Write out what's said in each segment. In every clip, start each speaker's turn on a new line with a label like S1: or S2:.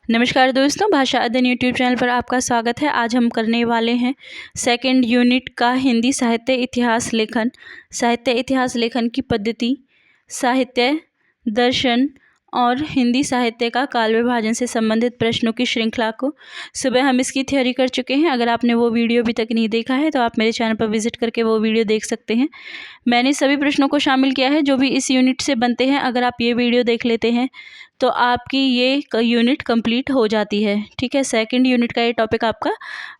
S1: नमस्कार दोस्तों, भाषा अध्ययन यूट्यूब चैनल पर आपका स्वागत है। आज हम करने वाले हैं सेकंड यूनिट का हिंदी साहित्य इतिहास लेखन। साहित्य इतिहास लेखन की पद्धति, साहित्य दर्शन और हिंदी साहित्य का काल विभाजन से संबंधित प्रश्नों की श्रृंखला को सुबह हम इसकी थ्योरी कर चुके हैं। अगर आपने वो वीडियो अभी तक नहीं देखा है तो आप मेरे चैनल पर विजिट करके वो वीडियो देख सकते हैं। मैंने सभी प्रश्नों को शामिल किया है जो भी इस यूनिट से बनते हैं। अगर आप ये वीडियो देख लेते हैं तो आपकी ये यूनिट कंप्लीट हो जाती है। ठीक है, सेकंड यूनिट का ये टॉपिक आपका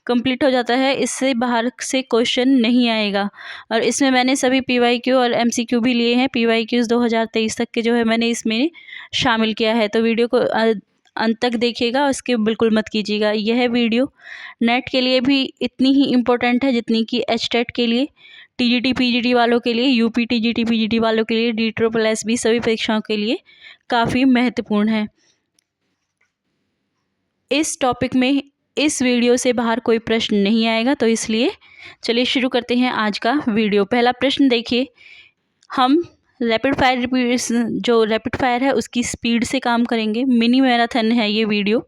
S1: कंप्लीट हो जाता है। इससे बाहर से क्वेश्चन नहीं आएगा और इसमें मैंने सभी पीवाईक्यू और एमसीक्यू भी लिए हैं। पीवाईक्यूज़ 2023 तक के जो है मैंने इसमें शामिल किया है। तो वीडियो को अंत तक देखिएगा, उसके बिल्कुल मत कीजिएगा। यह वीडियो नेट के लिए भी इतनी ही इम्पोर्टेंट है जितनी कि एचटेट के लिए, टीजीटी पीजीटी वालों के लिए, यूपी टीजीटी पीजीटी वालों के लिए, DSSB सभी परीक्षाओं के लिए काफ़ी महत्वपूर्ण है। इस टॉपिक में इस वीडियो से बाहर कोई प्रश्न नहीं आएगा, तो इसलिए चलिए शुरू करते हैं आज का वीडियो। पहला प्रश्न देखिए, हम रैपिड फायर है उसकी स्पीड से काम करेंगे। मिनी मैराथन है ये वीडियो,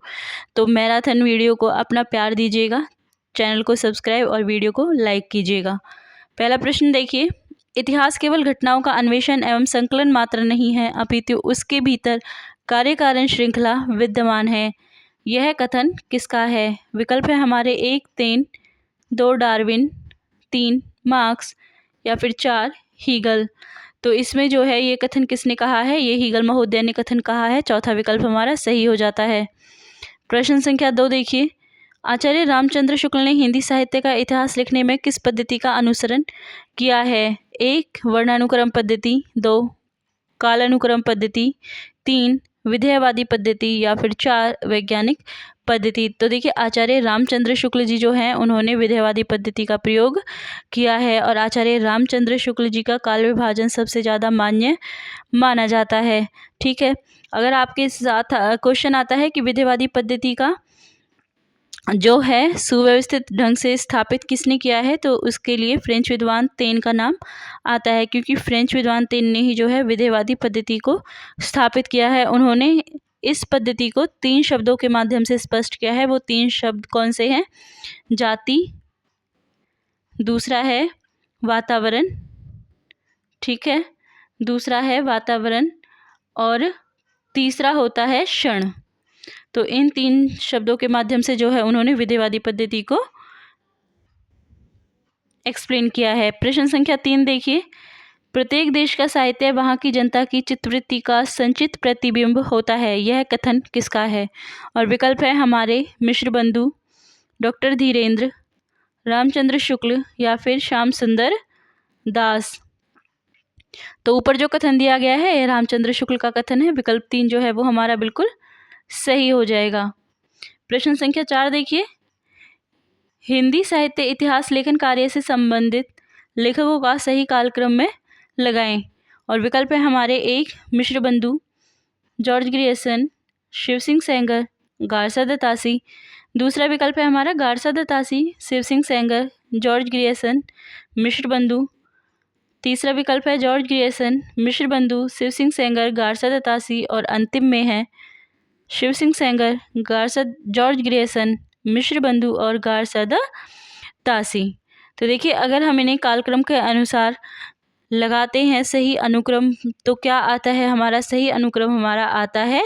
S1: तो मैराथन वीडियो को अपना प्यार दीजिएगा, चैनल को सब्सक्राइब और वीडियो को लाइक कीजिएगा। पहला प्रश्न देखिए, इतिहास केवल घटनाओं का अन्वेषण एवं संकलन मात्र नहीं है, अपितु उसके भीतर कार्य कारण श्रृंखला विद्यमान है। यह कथन किसका है? विकल्प है हमारे 1 तेन, 2 डार्विन, 3 मार्क्स या फिर 4 हीगल। तो इसमें जो है ये कथन किसने कहा है? ये हीगल महोदय ने कथन कहा है। चौथा विकल्प हमारा सही हो जाता है। प्रश्न संख्या 2 देखिए, आचार्य रामचंद्र शुक्ल ने हिंदी साहित्य का इतिहास लिखने में किस पद्धति का अनुसरण किया है? 1 वर्णानुक्रम पद्धति, 2 कालानुक्रम पद्धति, 3 विधेयवादी पद्धति या फिर 4 वैज्ञानिक पद्धति। तो देखिए, आचार्य रामचंद्र शुक्ल जी जो हैं उन्होंने विधेयवादी पद्धति का प्रयोग किया है और आचार्य रामचंद्र शुक्ल जी का काल विभाजन सबसे ज़्यादा मान्य माना जाता है। ठीक है, अगर आपके साथ क्वेश्चन आता है कि विधेयवादी पद्धति का जो है सुव्यवस्थित ढंग से स्थापित किसने किया है, तो उसके लिए फ्रेंच विद्वान तेन का नाम आता है, क्योंकि फ्रेंच विद्वान तेन ने ही जो है विधेयवादी पद्धति को स्थापित किया है। उन्होंने इस पद्धति को 3 शब्दों के माध्यम से स्पष्ट किया है। वो 3 शब्द कौन से हैं? जाति, दूसरा है वातावरण, ठीक है, दूसरा है वातावरण और तीसरा होता है क्षण। तो इन 3 शब्दों के माध्यम से जो है उन्होंने विधेयवादी पद्धति को एक्सप्लेन किया है। प्रश्न संख्या 3 देखिए, प्रत्येक देश का साहित्य वहाँ की जनता की चित्तवृत्ति का संचित प्रतिबिंब होता है। यह कथन किसका है? और विकल्प है हमारे मिश्र बंधु, डॉक्टर धीरेन्द्र, रामचंद्र शुक्ल या फिर श्याम सुंदर दास। तो ऊपर जो कथन दिया गया है यह रामचंद्र शुक्ल का कथन है। विकल्प 3 जो है वो हमारा बिल्कुल सही हो जाएगा। प्रश्न संख्या 4 देखिए, हिंदी साहित्य इतिहास लेखन कार्य से संबंधित लेखकों का सही कालक्रम में लगाएं। और विकल्प है हमारे 1 Mishra Bandhu, George Grierson, Shiv Singh Sengar, Garcin de Tassy. दूसरा विकल्प है हमारा Garcin de Tassy, Shiv Singh Sengar, George Grierson, Mishra Bandhu. तीसरा विकल्प है जॉर्ज ग्रियर्सन, मिश्र बंधु, शिव सिंह सेंगर, गारसा दत्तासी और अंतिम में है Shiv Singh Sengar, Garcin, George Grierson, Mishra Bandhu और गारसा दत्तासी। तो देखिए, अगर हम इन्हें कालक्रम के अनुसार लगाते हैं सही अनुक्रम, तो क्या आता है हमारा? सही अनुक्रम हमारा आता है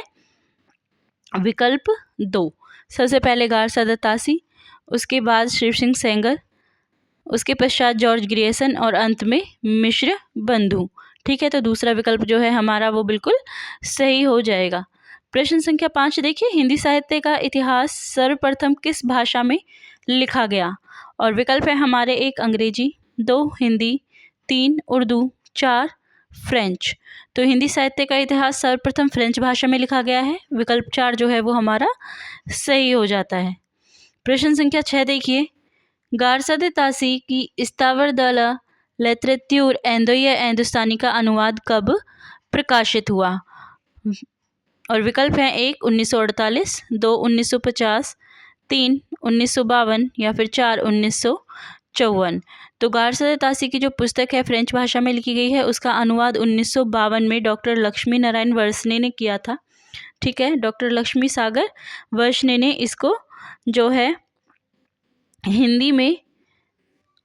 S1: विकल्प 2। सबसे पहले गारसा दत्तासी, उसके बाद शिव सिंह सेंगर, उसके पश्चात जॉर्ज ग्रियर्सन और अंत में मिश्र बंधु। ठीक है, तो दूसरा विकल्प जो है हमारा वो बिल्कुल सही हो जाएगा। प्रश्न संख्या 5 देखिए, हिंदी साहित्य का इतिहास सर्वप्रथम किस भाषा में लिखा गया? और विकल्प है हमारे 1 अंग्रेजी, 2 हिंदी, 3 उर्दू, 4 फ्रेंच। तो हिंदी साहित्य का इतिहास सर्वप्रथम फ्रेंच भाषा में लिखा गया है। विकल्प 4 जो है वो हमारा सही हो जाता है। प्रश्न संख्या 6 देखिए, गारसा दत्तासी की स्थावर दला लेत्रेत्यूर एंदोय हिंदुस्तानी का अनुवाद कब प्रकाशित हुआ? और विकल्प हैं 1 1948, 2 1950, 3 1952 या फिर 4 1954। तो गारसा दत्तासी की जो पुस्तक है फ्रेंच भाषा में लिखी गई है, उसका अनुवाद 1952 में डॉक्टर लक्ष्मी नारायण वर्ष्ने ने किया था। ठीक है। डॉक्टर लक्ष्मी सागर वर्ष्णे ने इसको जो है हिंदी में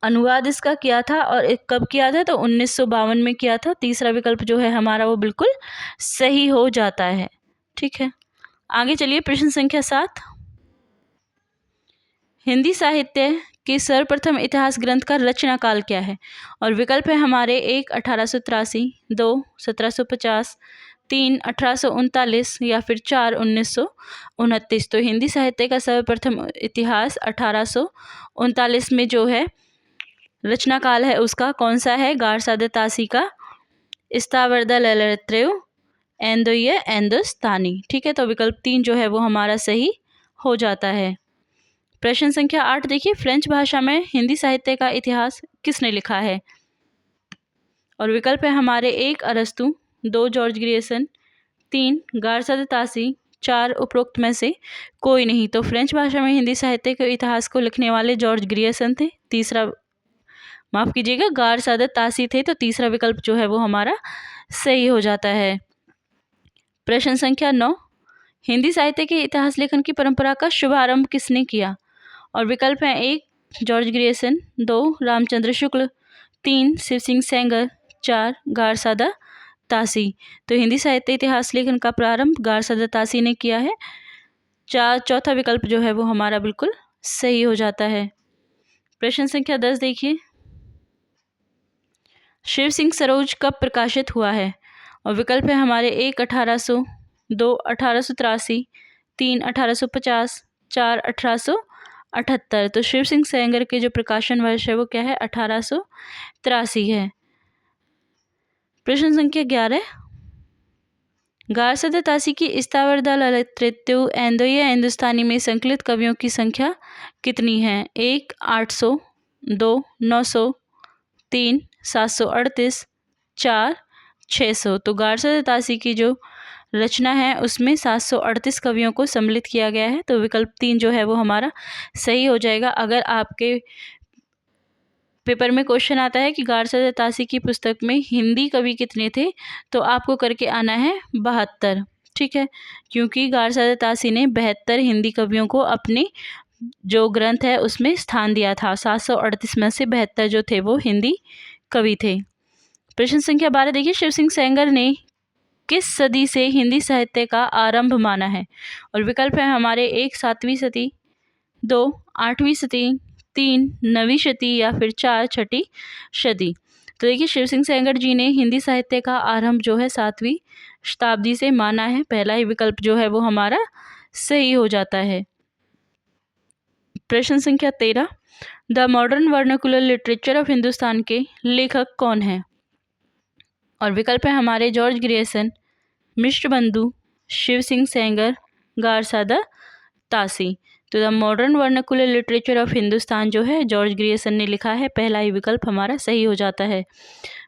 S1: अनुवाद इसका किया था, और कब किया था, तो 1952 में किया था। तीसरा विकल्प जो है हमारा वो बिल्कुल सही हो जाता है। ठीक है, आगे चलिए प्रश्न संख्या 7। हिंदी साहित्य के सर्वप्रथम इतिहास ग्रंथ का रचना काल क्या है? और विकल्प है हमारे 1 1883, 2 1750, 3 1839 या फिर 4 1929। तो हिंदी साहित्य का सर्वप्रथम इतिहास 1839 में जो है रचना काल है उसका कौन सा है? गारसादा तासी का इस्तावरदा ललत्रय एंदोये एंदोस्तानी। ठीक है, तो विकल्प 3 जो है वो हमारा सही हो जाता है। प्रश्न संख्या 8 देखिए, फ्रेंच भाषा में हिंदी साहित्य का इतिहास किसने लिखा है? और विकल्प है हमारे 1 अरस्तु, 2 जॉर्ज ग्रियर्सन, 3 गारसादा तासी, 4 उपरोक्त में से कोई नहीं। तो फ्रेंच भाषा में हिंदी साहित्य के इतिहास को लिखने वाले जॉर्ज ग्रियर्सन थे। माफ कीजिएगा, गारसादा तासी थे। तो तीसरा विकल्प जो है वो हमारा सही हो जाता है। प्रश्न संख्या 9, हिंदी साहित्य के इतिहास लेखन की परंपरा का शुभारंभ किसने किया? और विकल्प है 1 जॉर्ज ग्रियर्सन, 2 रामचंद्र शुक्ल, 3 शिव सिंह सेंगर, 4 गारसादा तासी। तो हिंदी साहित्य इतिहास लेखन का प्रारंभ गारसादा तासी ने किया है। चौथा विकल्प जो है वो हमारा बिल्कुल सही हो जाता है। प्रश्न संख्या 10 देखिए, शिव सिंह सरोज कब प्रकाशित हुआ है? और विकल्प है हमारे 1 1800, 2 1883, 3 1850, 4 1878। तो शिव सिंह सेंगर के जो प्रकाशन वर्ष है वो क्या है? 1883 है। प्रश्न संख्या 11, गारसादा तासी की इस्तावरदा ललत्रय एंदोये हिंदुस्तानी में संकलित कवियों की संख्या कितनी है? 1 800, 2 900, 3 738, 4 600। तो गारसादा तासी की जो रचना है उसमें 738 कवियों को सम्मिलित किया गया है। तो विकल्प 3 जो है वो हमारा सही हो जाएगा। अगर आपके पेपर में क्वेश्चन आता है कि गारसादा तासी की पुस्तक में हिंदी कवि कितने थे, तो आपको करके आना है 72। ठीक है, क्योंकि गारसादा तासी ने 72 हिंदी कवियों को अपने जो ग्रंथ है उसमें स्थान दिया था। 738 में से 72 जो थे वो हिंदी कवि थे। प्रश्न संख्या 12 देखिए, शिव सिंह सेंगर ने किस सदी से हिंदी साहित्य का आरंभ माना है? और विकल्प है हमारे 1 7वीं सदी, 2 8वीं सदी, 3 9वीं शती या फिर 4 छठी शती। तो देखिए, शिव सिंह सेंगर जी ने हिंदी साहित्य का आरंभ जो है 7वीं शताब्दी से माना है। पहला ही विकल्प जो है वो हमारा सही हो जाता है। प्रश्न संख्या 13, the modern vernacular literature of Hindustan के लेखक कौन है? और विकल्प है हमारे जॉर्ज ग्रियर्सन, मिश्र बंधु, शिव सिंह सेंगर, गारसादा तासी। तो the modern vernacular literature of Hindustan जो है जॉर्ज ग्रियर्सन ने लिखा है। पहला ही विकल्प हमारा सही हो जाता है।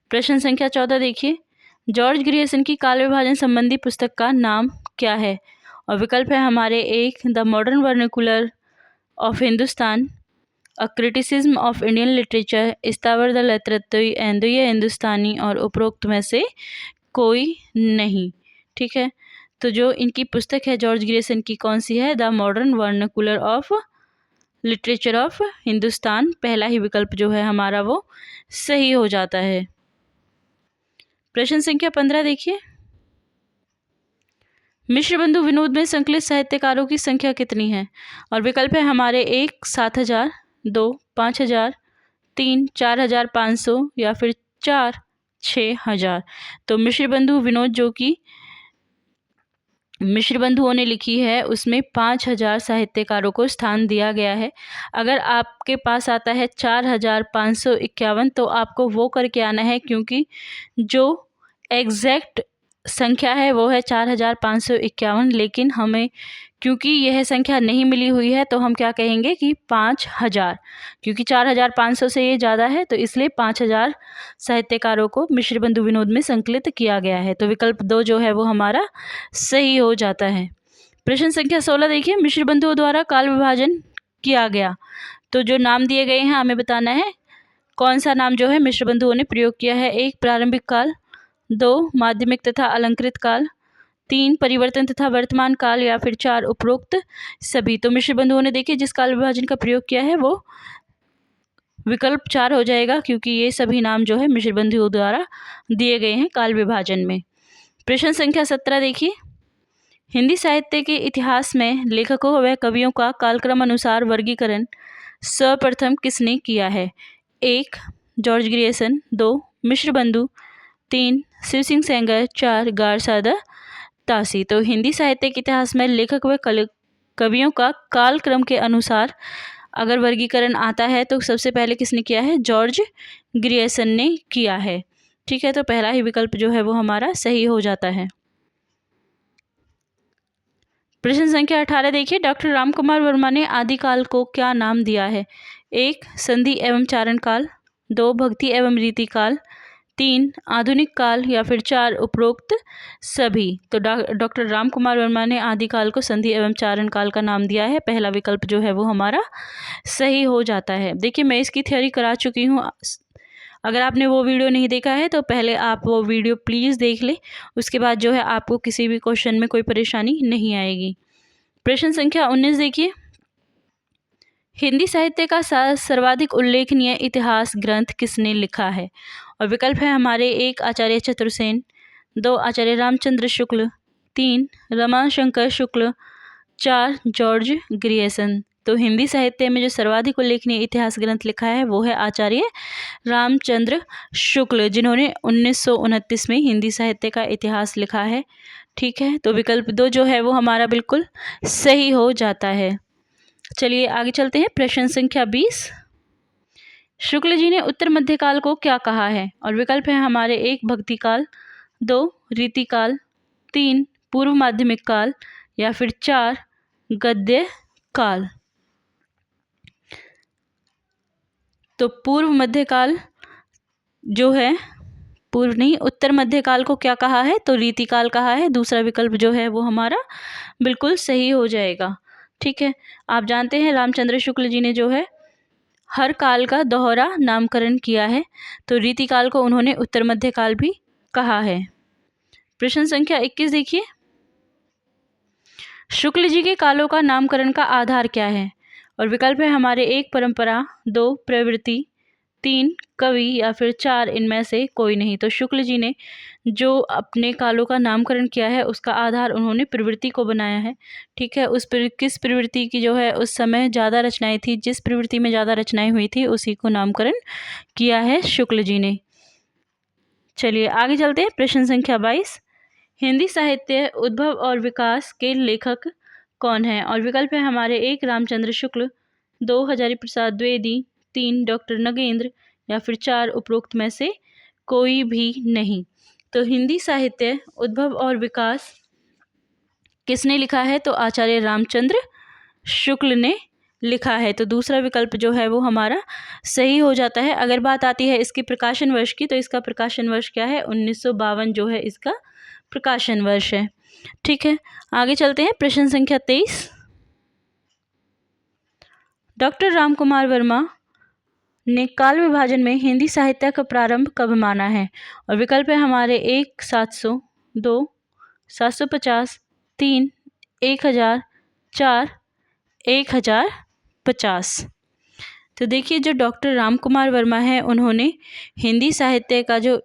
S1: प्रश्न संख्या 14 देखिए, जॉर्ज ग्रियर्सन की काल विभाजन संबंधी पुस्तक का नाम क्या है? और विकल्प है हमारे 1 the modern vernacular of Hindustan, a criticism of Indian literature, इस्तावरदा ललत्रय एंदोये हिंदुस्तानी, और उपरोक्त में से कोई नहीं। ठीक है, तो जो इनकी पुस्तक है जॉर्ज ग्रियर्सन की कौन सी है? The modern vernacular of literature of Hindustan. पहला ही विकल्प जो है हमारा वो सही हो जाता है। प्रश्न संख्या 15 देखिए, मिश्र बंधु विनोद में संकलित साहित्यकारों की संख्या कितनी है? और विकल्प है हमारे 1 7000, 2 5000, 3 4500 या फिर 4 6000। तो मिश्र बंधु विनोद जो कि मिश्र बंधुओं ने लिखी है उसमें 5000 साहित्यकारों को स्थान दिया गया है। अगर आपके पास आता है 4551 तो आपको वो करके आना है, क्योंकि जो एग्जैक्ट संख्या है वो है 4551, लेकिन हमें क्योंकि यह संख्या नहीं मिली हुई है तो हम क्या कहेंगे कि 5000, क्योंकि 4500 से ये ज़्यादा है तो इसलिए 5000 साहित्यकारों को मिश्र बंधु विनोद में संकलित किया गया है। तो विकल्प 2 जो है वो हमारा सही हो जाता है। प्रश्न संख्या 16 देखिए, मिश्र बंधुओं द्वारा काल विभाजन किया गया। तो जो नाम दिए गए हैं हमें बताना है कौन सा नाम जो है मिश्र बंधुओं ने प्रयोग किया है। 1 प्रारंभिक काल, 2 माध्यमिक तथा अलंकृत काल, 3 परिवर्तन तथा वर्तमान काल या फिर 4 उपरोक्त सभी। तो मिश्र बंधुओं ने देखिए जिस काल विभाजन का प्रयोग किया है वो विकल्प 4 हो जाएगा, क्योंकि ये सभी नाम जो है मिश्र बंधुओं द्वारा दिए गए हैं काल विभाजन में। प्रश्न संख्या 17 देखिए, हिंदी साहित्य के इतिहास में लेखकों व कवियों का कालक्रम अनुसार वर्गीकरण सर्वप्रथम किसने किया है? 1 जॉर्ज ग्रियर्सन, 2 मिश्र बंधु, 3 शिव सिंह सेंगर, 4 गारसादा तासी। तो हिंदी साहित्य के इतिहास में लेखक व कवियों का कालक्रम के अनुसार अगर वर्गीकरण आता है तो सबसे पहले किसने किया है? जॉर्ज ग्रियर्सन ने किया है। ठीक है, तो पहला ही विकल्प जो है वो हमारा सही हो जाता है। प्रश्न संख्या 18 देखिए, डॉक्टर रामकुमार वर्मा ने आदिकाल को क्या नाम दिया है? 1 संधि एवं चारण काल, 2 भक्ति एवं रीति काल, 3 आधुनिक काल या फिर 4 उपरोक्त सभी। तो डॉक्टर रामकुमार वर्मा ने आदिकाल को संधि एवं चारण काल का नाम दिया है। पहला विकल्प जो है वो हमारा सही हो जाता है। देखिए मैं इसकी थ्योरी करा चुकी हूँ, अगर आपने वो वीडियो नहीं देखा है तो पहले आप वो वीडियो प्लीज़ देख लें, उसके बाद जो है आपको किसी भी क्वेश्चन में कोई परेशानी नहीं आएगी। प्रश्न संख्या 19 देखिए, हिंदी साहित्य का सर्वाधिक उल्लेखनीय इतिहास ग्रंथ किसने लिखा है? और विकल्प है हमारे 1 आचार्य चतुर्सेन, 2 आचार्य रामचंद्र शुक्ल, 3 रमाशंकर शुक्ल, 4 जॉर्ज ग्रियर्सन। तो हिंदी साहित्य में जो सर्वाधिक उल्लेखनीय इतिहास ग्रंथ लिखा है वो है आचार्य रामचंद्र शुक्ल, जिन्होंने 1929 में हिंदी साहित्य का इतिहास लिखा है। ठीक है, तो विकल्प 2 जो है वो हमारा बिल्कुल सही हो जाता है। चलिए आगे चलते हैं। प्रश्न संख्या 20, शुक्ल जी ने उत्तर मध्यकाल को क्या कहा है? और विकल्प है हमारे 1 भक्ति काल, 2 रीति काल, 3 पूर्व माध्यमिक काल या फिर 4 गद्य काल। तो पूर्व मध्यकाल जो है, पूर्व नहीं उत्तर मध्यकाल को क्या कहा है? तो रीति काल कहा है। दूसरा विकल्प जो है वो हमारा बिल्कुल सही हो जाएगा। ठीक है, आप जानते हैं रामचंद्र शुक्ल जी ने जो है हर काल का दोहरा नामकरण किया है, तो रीति काल को उन्होंने उत्तर मध्यकाल भी कहा है। प्रश्न संख्या 21 देखिए, शुक्ल जी के कालों का नामकरण का आधार क्या है? और विकल्प है हमारे 1 परंपरा, 2 प्रवृत्ति, 3 कवि या फिर 4 इनमें से कोई नहीं। तो शुक्ल जी ने जो अपने कालों का नामकरण किया है उसका आधार उन्होंने प्रवृत्ति को बनाया है। ठीक है, किस प्रवृत्ति की जो है उस समय ज़्यादा रचनाएं थी, जिस प्रवृत्ति में ज़्यादा रचनाएं हुई थी उसी को नामकरण किया है शुक्ल जी ने। चलिए आगे चलते हैं। प्रश्न संख्या 22, हिंदी साहित्य उद्भव और विकास के लेखक कौन हैं? और विकल्प है हमारे 1 रामचंद्र शुक्ल, 2 हजारी प्रसाद द्विवेदी, 3 डॉक्टर नगेंद्र या फिर 4 उपरोक्त में से कोई भी नहीं। तो हिंदी साहित्य उद्भव और विकास किसने लिखा है? तो आचार्य रामचंद्र शुक्ल ने लिखा है। तो दूसरा विकल्प जो है वो हमारा सही हो जाता है। अगर बात आती है इसके प्रकाशन वर्ष की, तो इसका प्रकाशन वर्ष क्या है? 1952 जो है इसका प्रकाशन वर्ष है। ठीक है, आगे चलते हैं। प्रश्न संख्या 23, डॉक्टर रामकुमार वर्मा ने काल विभाजन में हिंदी साहित्य का प्रारंभ कब माना है? और विकल्प है हमारे 1 700, 2 750, 3 1000, 4 1050। तो देखिए जो डॉक्टर रामकुमार वर्मा है उन्होंने हिंदी साहित्य का जो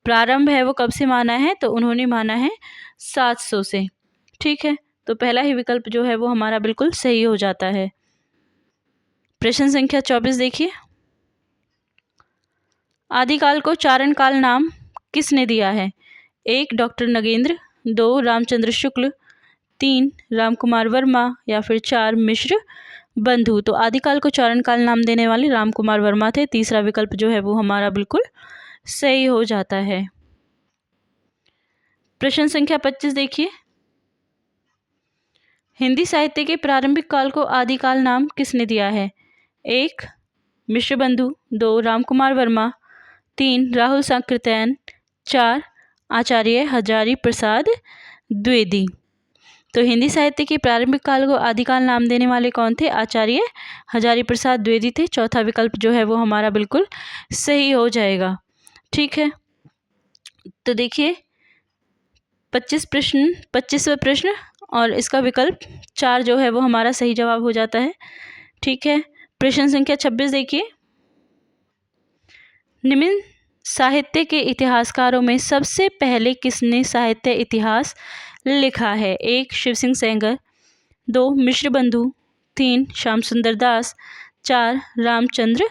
S1: प्रारंभ है वो कब से माना है? तो उन्होंने माना है 700 से। ठीक है, तो पहला ही विकल्प जो है वो हमारा बिल्कुल सही हो जाता है। प्रश्न संख्या 24 देखिए, आदिकाल को चारण काल नाम किसने दिया है? 1 डॉक्टर नगेंद्र, 2 रामचंद्र शुक्ल, 3 रामकुमार वर्मा या फिर 4 मिश्र बंधु। तो आदिकाल को चारण काल नाम देने वाले रामकुमार वर्मा थे। तीसरा विकल्प जो है वो हमारा बिल्कुल सही हो जाता है। प्रश्न संख्या 25 देखिए, हिंदी साहित्य के प्रारंभिक काल को आदिकाल नाम किसने दिया है? 1 मिश्र बंधु, 2 रामकुमार वर्मा, 3 राहुल सांकृत्यायन, 4 आचार्य हजारी प्रसाद द्विवेदी। तो हिंदी साहित्य के प्रारंभिक काल को आदिकाल नाम देने वाले कौन थे? आचार्य हजारी प्रसाद द्विवेदी थे। चौथा विकल्प जो है वो हमारा बिल्कुल सही हो जाएगा। ठीक है, तो देखिए प्रश्न 25वां प्रश्न और इसका विकल्प 4 जो है वो हमारा सही जवाब हो जाता है। ठीक है, प्रश्न संख्या 26 देखिए। निम्न साहित्य के इतिहासकारों में सबसे पहले किसने साहित्य इतिहास लिखा है? 1 शिव सिंह सेंगर, 2 मिश्र बंधु, 3 श्याम सुंदर दास, 4 रामचंद्र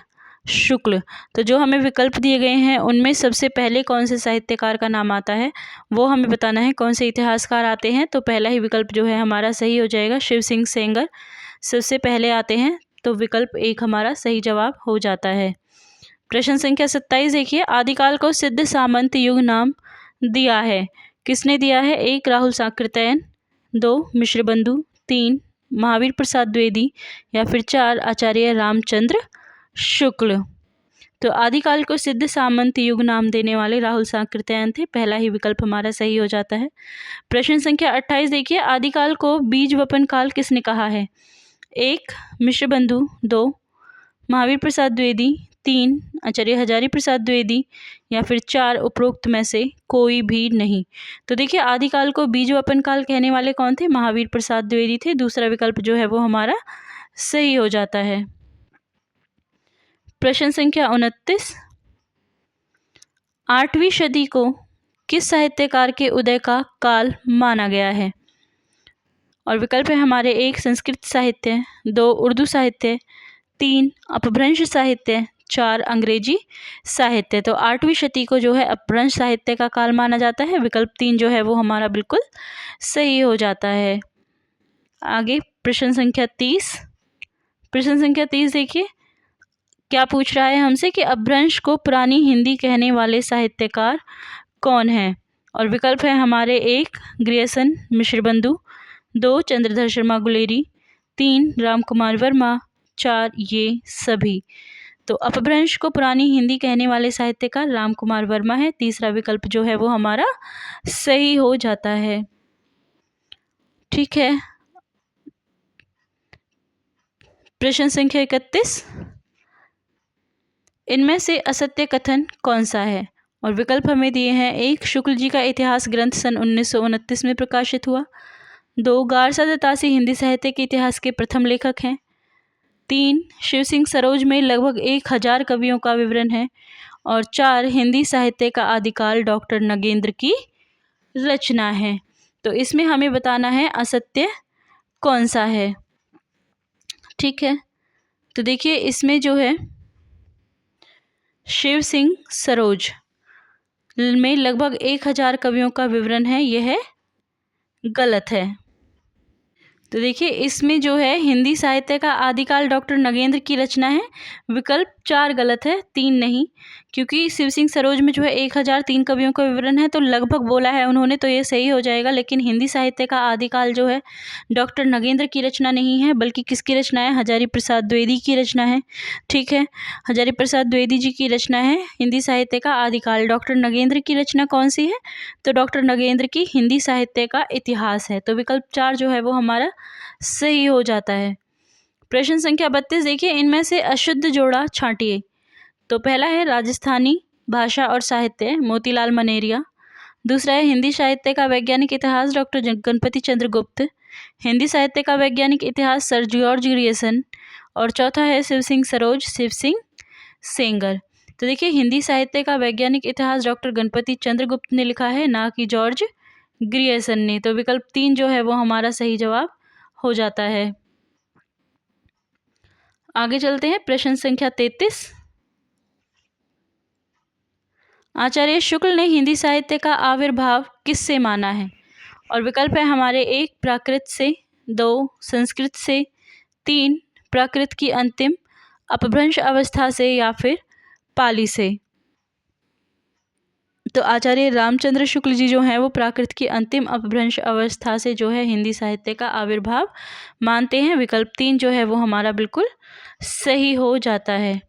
S1: शुक्ल। तो जो हमें विकल्प दिए गए हैं उनमें सबसे पहले कौन से साहित्यकार का नाम आता है वो हमें बताना है, कौन से इतिहासकार आते हैं। तो पहला ही विकल्प जो है हमारा सही हो जाएगा, शिव सिंह सेंगर सबसे पहले आते हैं, तो विकल्प 1 हमारा सही जवाब हो जाता है। प्रश्न संख्या 27 देखिए। आदिकाल को सिद्ध सामंत युग नाम दिया है, किसने दिया है? 1 राहुल साकृतयन, 2 मिश्र बंधु, 3 महावीर प्रसाद द्विवेदी या फिर 4 आचार्य रामचंद्र शुक्ल। तो आदिकाल को सिद्ध सामंत युग नाम देने वाले राहुल साकृतयन थे, पहला ही विकल्प हमारा सही हो जाता है। प्रश्न संख्या 28 देखिए। आदिकाल को बीज वपन काल किसने कहा है? 1 मिश्र बंधु, 2 महावीर प्रसाद द्विवेदी, 3 आचार्य हजारी प्रसाद द्विवेदी या फिर 4 उपरोक्त में से कोई भी नहीं। तो देखिए आदिकाल को बीज वपन काल कहने वाले कौन थे? महावीर प्रसाद द्विवेदी थे, दूसरा विकल्प जो है वो हमारा सही हो जाता है। प्रश्न संख्या 29। 8वीं सदी को किस साहित्यकार के उदय का काल माना गया है? और विकल्प है हमारे 1 संस्कृत साहित्य, 2 उर्दू साहित्य, 3 अपभ्रंश साहित्य, 4 अंग्रेजी साहित्य। तो 8वीं शती को जो है अपभ्रंश साहित्य का काल माना जाता है, विकल्प 3 जो है वो हमारा बिल्कुल सही हो जाता है। आगे प्रश्न संख्या 30। प्रश्न संख्या 30 देखिए, क्या पूछ रहा है हमसे कि अपभ्रंश को पुरानी हिंदी कहने वाले साहित्यकार कौन है? और विकल्प है हमारे 1 ग्रियर्सन मिश्र बंधु, 2 चंद्रधर शर्मा गुलेरी, 3 राम कुमार वर्मा, 4 ये सभी। तो अपभ्रंश को पुरानी हिंदी कहने वाले साहित्यकार राम कुमार वर्मा है, तीसरा विकल्प जो है वो हमारा सही हो जाता है। ठीक है, प्रश्न संख्या 31। इनमें से असत्य कथन कौन सा है? और विकल्प हमें दिए हैं। 1 शुक्ल जी का इतिहास ग्रंथ सन 1929 में प्रकाशित हुआ, 2 गारसा दत्तासी हिंदी साहित्य के इतिहास के प्रथम लेखक हैं, 3 शिव सिंह सरोज में लगभग 1000 कवियों का विवरण है, और 4 हिंदी साहित्य का आदिकाल डॉक्टर नगेंद्र की रचना है। तो इसमें हमें बताना है असत्य कौन सा है। ठीक है, तो देखिए इसमें जो है शिव सिंह सरोज में लगभग 1000 कवियों का विवरण है, यह गलत है। तो देखिए इसमें जो है हिंदी साहित्य का आदिकाल डॉक्टर नगेंद्र की रचना है, विकल्प 4 गलत है, 3 नहीं, क्योंकि शिव सिंह सरोज में जो है 1003 कवियों का विवरण है, तो लगभग बोला है उन्होंने, तो ये सही हो जाएगा। लेकिन हिंदी साहित्य का आदिकाल जो है डॉक्टर नगेंद्र की रचना नहीं है, बल्कि किसकी रचना है? हजारी प्रसाद द्विवेदी की रचना है। ठीक है, हजारी प्रसाद द्विवेदी जी की रचना है हिंदी साहित्य का आदिकाल। डॉक्टर नगेंद्र की रचना कौन सी है? तो डॉक्टर नगेंद्र की हिंदी साहित्य का इतिहास है, तो विकल्प 4 जो है वो हमारा सही हो जाता है। प्रश्न संख्या 32 देखिए। इनमें से अशुद्ध जोड़ा छांटिए। तो पहला है राजस्थानी भाषा और साहित्य, मोतीलाल मनेरिया, दूसरा है हिंदी साहित्य का वैज्ञानिक इतिहास, डॉक्टर गणपति चंद्र गुप्त, हिंदी साहित्य का वैज्ञानिक इतिहास सर जॉर्ज ग्रियर्सन, और चौथा है शिव सिंह सरोज, शिव सिंह सेंगर। तो देखिए हिंदी साहित्य का वैज्ञानिक इतिहास डॉक्टर गणपति चंद्र गुप्त ने लिखा है, ना कि जॉर्ज ग्रियर्सन ने, तो विकल्प 3 जो है वो हमारा सही जवाब हो जाता है। आगे चलते हैं, प्रश्न संख्या 33। आचार्य शुक्ल ने हिंदी साहित्य का आविर्भाव किससे माना है? और विकल्प है हमारे 1 प्राकृत से, 2 संस्कृत से, 3 प्राकृत की अंतिम अपभ्रंश अवस्था से या फिर पाली से। तो आचार्य रामचंद्र शुक्ल जी जो हैं वो प्राकृत की अंतिम अपभ्रंश अवस्था से जो है हिंदी साहित्य का आविर्भाव मानते हैं, विकल्प 3 जो है वो हमारा बिल्कुल सही हो जाता है।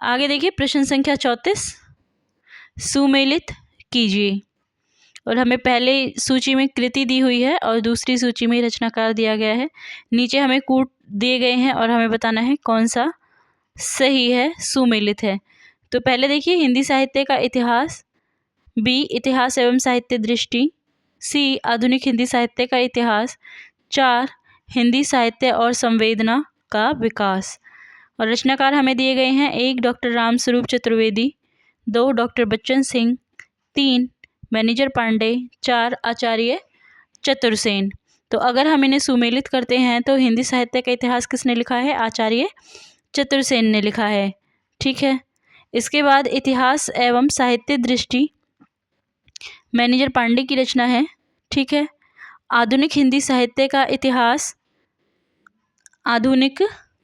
S1: आगे देखिए प्रश्न संख्या 34। सुमेलित कीजिए। और हमें पहले सूची में कृति दी हुई है और दूसरी सूची में रचनाकार दिया गया है, नीचे हमें कूट दिए गए हैं और हमें बताना है कौन सा सही है, सुमेलित है। तो पहले देखिए हिंदी साहित्य का इतिहास, बी इतिहास एवं साहित्य दृष्टि, सी आधुनिक हिंदी साहित्य का इतिहास, 4 हिंदी साहित्य और संवेदना का विकास। और रचनाकार हमें दिए गए हैं, 1 doctor Ramswaroop Chaturvedi, 2 doctor Bachchan Singh, 3 manager Pandey, 4 Acharya Chatursen. तो अगर हम इन्हें सुमेलित करते हैं तो हिंदी साहित्य का इतिहास किसने लिखा है? आचार्य चतुर्सेन ने लिखा है। ठीक है। इसके बाद इतिहास एवं साहित्य दृष्टि मैनेजर पांडे की रचना है। ठीक है। आधुनिक हिंदी साहित्य का इतिहास, आधुनिक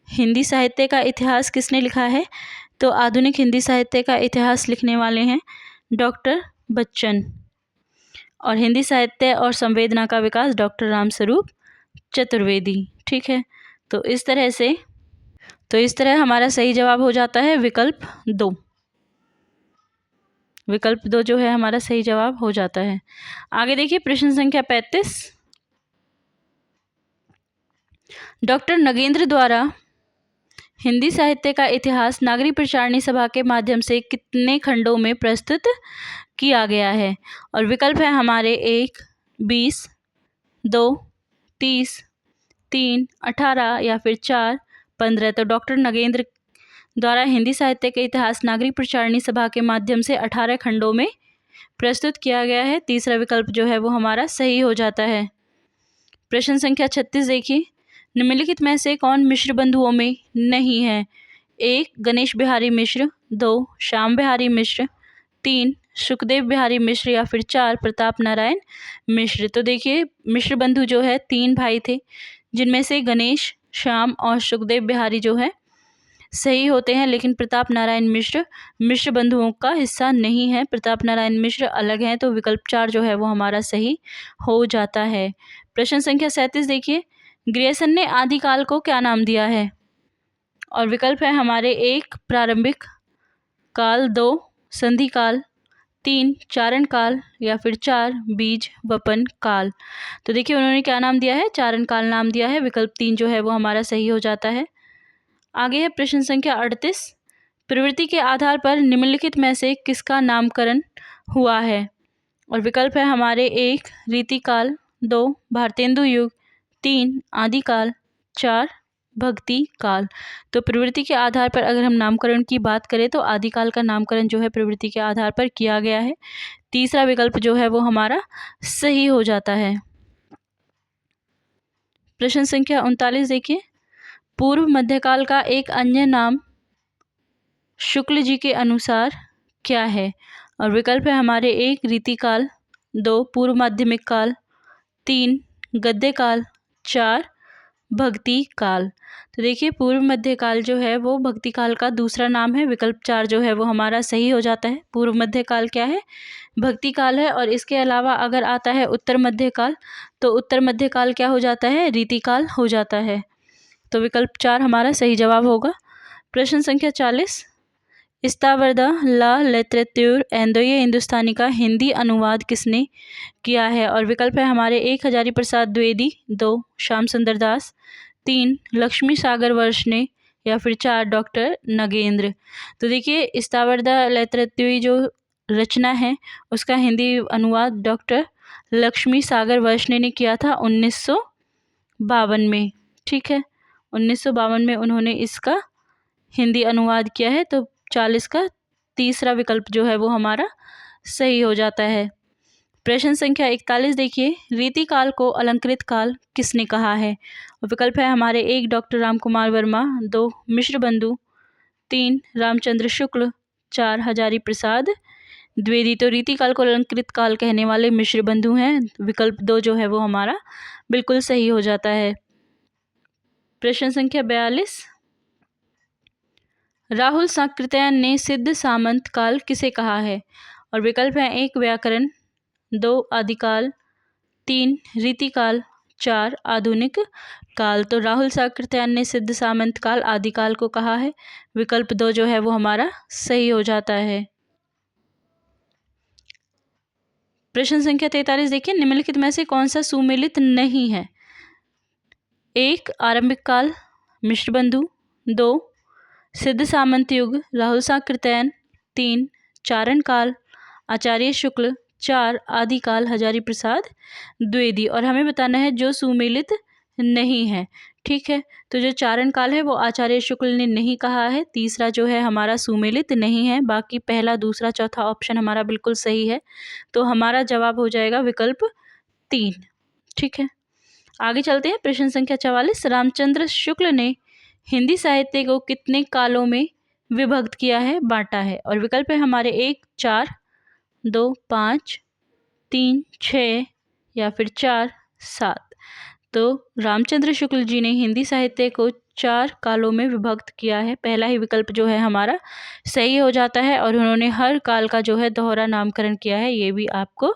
S1: हिंदी साहित्य का इतिहास किसने लिखा है? तो आधुनिक हिंदी साहित्य का इतिहास लिखने वाले हैं डॉक्टर बच्चन। और हिंदी साहित्य और संवेदना का विकास डॉक्टर रामस्वरूप चतुर्वेदी। ठीक है। तो इस तरह हमारा सही जवाब हो जाता है विकल्प 2। विकल्प 2 जो है हमारा सही जवाब हो जाता है। आगे देखिए प्रश्न संख्या 35। डॉक्टर नगेंद्र द्वारा हिंदी साहित्य का इतिहास नागरी प्रचारणी सभा के माध्यम से कितने खंडों में प्रस्तुत किया गया है? और विकल्प है हमारे 1 20, 2 30, 3 18 या फिर 4 15। तो डॉक्टर नगेंद्र द्वारा हिंदी साहित्य के इतिहास नागरिक प्रचारणी सभा के माध्यम से 18 खंडों में प्रस्तुत किया गया है। तीसरा विकल्प जो है वो हमारा सही हो जाता है। प्रश्न संख्या 36 देखिए, निम्नलिखित में से कौन मिश्र बंधुओं में नहीं है? 1 गणेश बिहारी मिश्र, 2 श्याम बिहारी मिश्र, 3 सुखदेव बिहारी मिश्र या फिर 4 प्रताप नारायण मिश्र। तो देखिए मिश्र बंधु जो है 3 भाई थे, जिनमें से गणेश, श्याम और सुखदेव बिहारी जो है सही होते हैं, लेकिन प्रताप नारायण मिश्र मिश्र बंधुओं का हिस्सा नहीं है। प्रताप नारायण मिश्र अलग हैं। तो विकल्प 4 जो है वो हमारा सही हो जाता है। प्रश्न संख्या 37 देखिए, ग्रियर्सन ने आदिकाल को क्या नाम दिया है? और विकल्प है हमारे 1 प्रारंभिक काल, 2 संधि काल, 3 चारण काल या फिर 4 बीज वपन काल। तो देखिए उन्होंने क्या नाम दिया है? चारण काल नाम दिया है। विकल्प 3 जो है वो हमारा सही हो जाता है। आगे है प्रश्न संख्या 38। प्रवृत्ति के आधार पर निम्नलिखित में से किसका नामकरण हुआ है? और विकल्प है हमारे 1 रीतिकाल, 2 भारतेंदु युग, 3 आदिकाल, 4 भक्ति काल। तो प्रवृत्ति के आधार पर अगर हम नामकरण की बात करें तो आदिकाल का नामकरण जो है प्रवृत्ति के आधार पर किया गया है। तीसरा विकल्प जो है वो हमारा सही हो जाता है। प्रश्न संख्या 39 देखिए, पूर्व मध्यकाल का एक अन्य नाम शुक्ल जी के अनुसार क्या है? और विकल्प है हमारे 1 रीतिकाल, 2 पूर्व माध्यमिक काल, 3 गद्य काल, 4 भक्ति काल। तो देखिए पूर्व मध्यकाल जो है वो भक्ति काल का दूसरा नाम है। विकल्प 4 जो है वो हमारा सही हो जाता है। पूर्व मध्यकाल क्या है? भक्ति काल है। और इसके अलावा अगर आता है उत्तर मध्यकाल, तो उत्तर मध्यकाल क्या हो जाता है? रीतिकाल हो जाता है। तो विकल्प 4 हमारा सही जवाब होगा। प्रश्न संख्या 40, इस्तावर्दा ला लिटरेच्योर एंदोये हिंदुस्तानी का हिंदी अनुवाद किसने किया है? और विकल्प है हमारे 1 हजारी प्रसाद द्विवेदी, 2 श्याम सुंदर दास, 3 लक्ष्मी सागर वर्ष ने या फिर 4 डॉक्टर नगेंद्र। तो देखिए इस्तावर्दा लिटरेच्योर जो रचना है उसका हिंदी अनुवाद डॉक्टर लक्ष्मी सागर वर्षने ने किया था 1952 में। ठीक है, 1952 में उन्होंने इसका हिंदी अनुवाद किया है। तो 40 का तीसरा विकल्प जो है वो हमारा सही हो जाता है। प्रश्न संख्या 41 देखिए, रीतिकाल को अलंकृत काल किसने कहा है? और विकल्प है हमारे 1 डॉक्टर रामकुमार वर्मा, 2 मिश्र बंधु, 3 रामचंद्र शुक्ल, 4 हजारी प्रसाद द्विवेदी। तो रीतिकाल को अलंकृत काल कहने वाले मिश्र बंधु हैं। विकल्प 2 जो है वो हमारा बिल्कुल सही हो जाता है। प्रश्न संख्या 42, राहुल सांकृत्यायन ने सिद्ध सामंत काल किसे कहा है? और विकल्प है 1 व्याकरण, 2 आदिकाल, 3 रीतिकाल, 4 आधुनिक काल। तो राहुल सांकृत्यायन ने सिद्ध सामंत काल आदिकाल को कहा है। विकल्प 2 जो है वो हमारा सही हो जाता है। प्रश्न संख्या 43 देखिए, निम्नलिखित में से कौन सा सुमेलित नहीं है? 1 आरंभिक काल मिश्र बंधु, 2 सिद्ध सामंत युग राहुल सांकृत्यायन, 3 चारण काल आचार्य शुक्ल, 4 आदिकाल हजारी प्रसाद द्विवेदी, और हमें बताना है जो सुमेलित नहीं है। ठीक है, तो जो चारण काल है वो आचार्य शुक्ल ने नहीं कहा है। तीसरा जो है हमारा सुमेलित नहीं है। बाकी पहला, दूसरा, चौथा ऑप्शन हमारा बिल्कुल सही है। तो हमारा जवाब हो जाएगा विकल्प 3। ठीक है, आगे चलते हैं। प्रश्न संख्या 44, रामचंद्र शुक्ल ने हिंदी साहित्य को कितने कालों में विभक्त किया है, बांटा है? और विकल्प है हमारे 1, 4, 2, 5, 3, 6 या फिर 4, 7। तो रामचंद्र शुक्ल जी ने हिंदी साहित्य को 4 कालों में विभक्त किया है। पहला ही विकल्प जो है हमारा सही हो जाता है, और उन्होंने हर काल का जो है दोहरा नामकरण किया है, ये भी आपको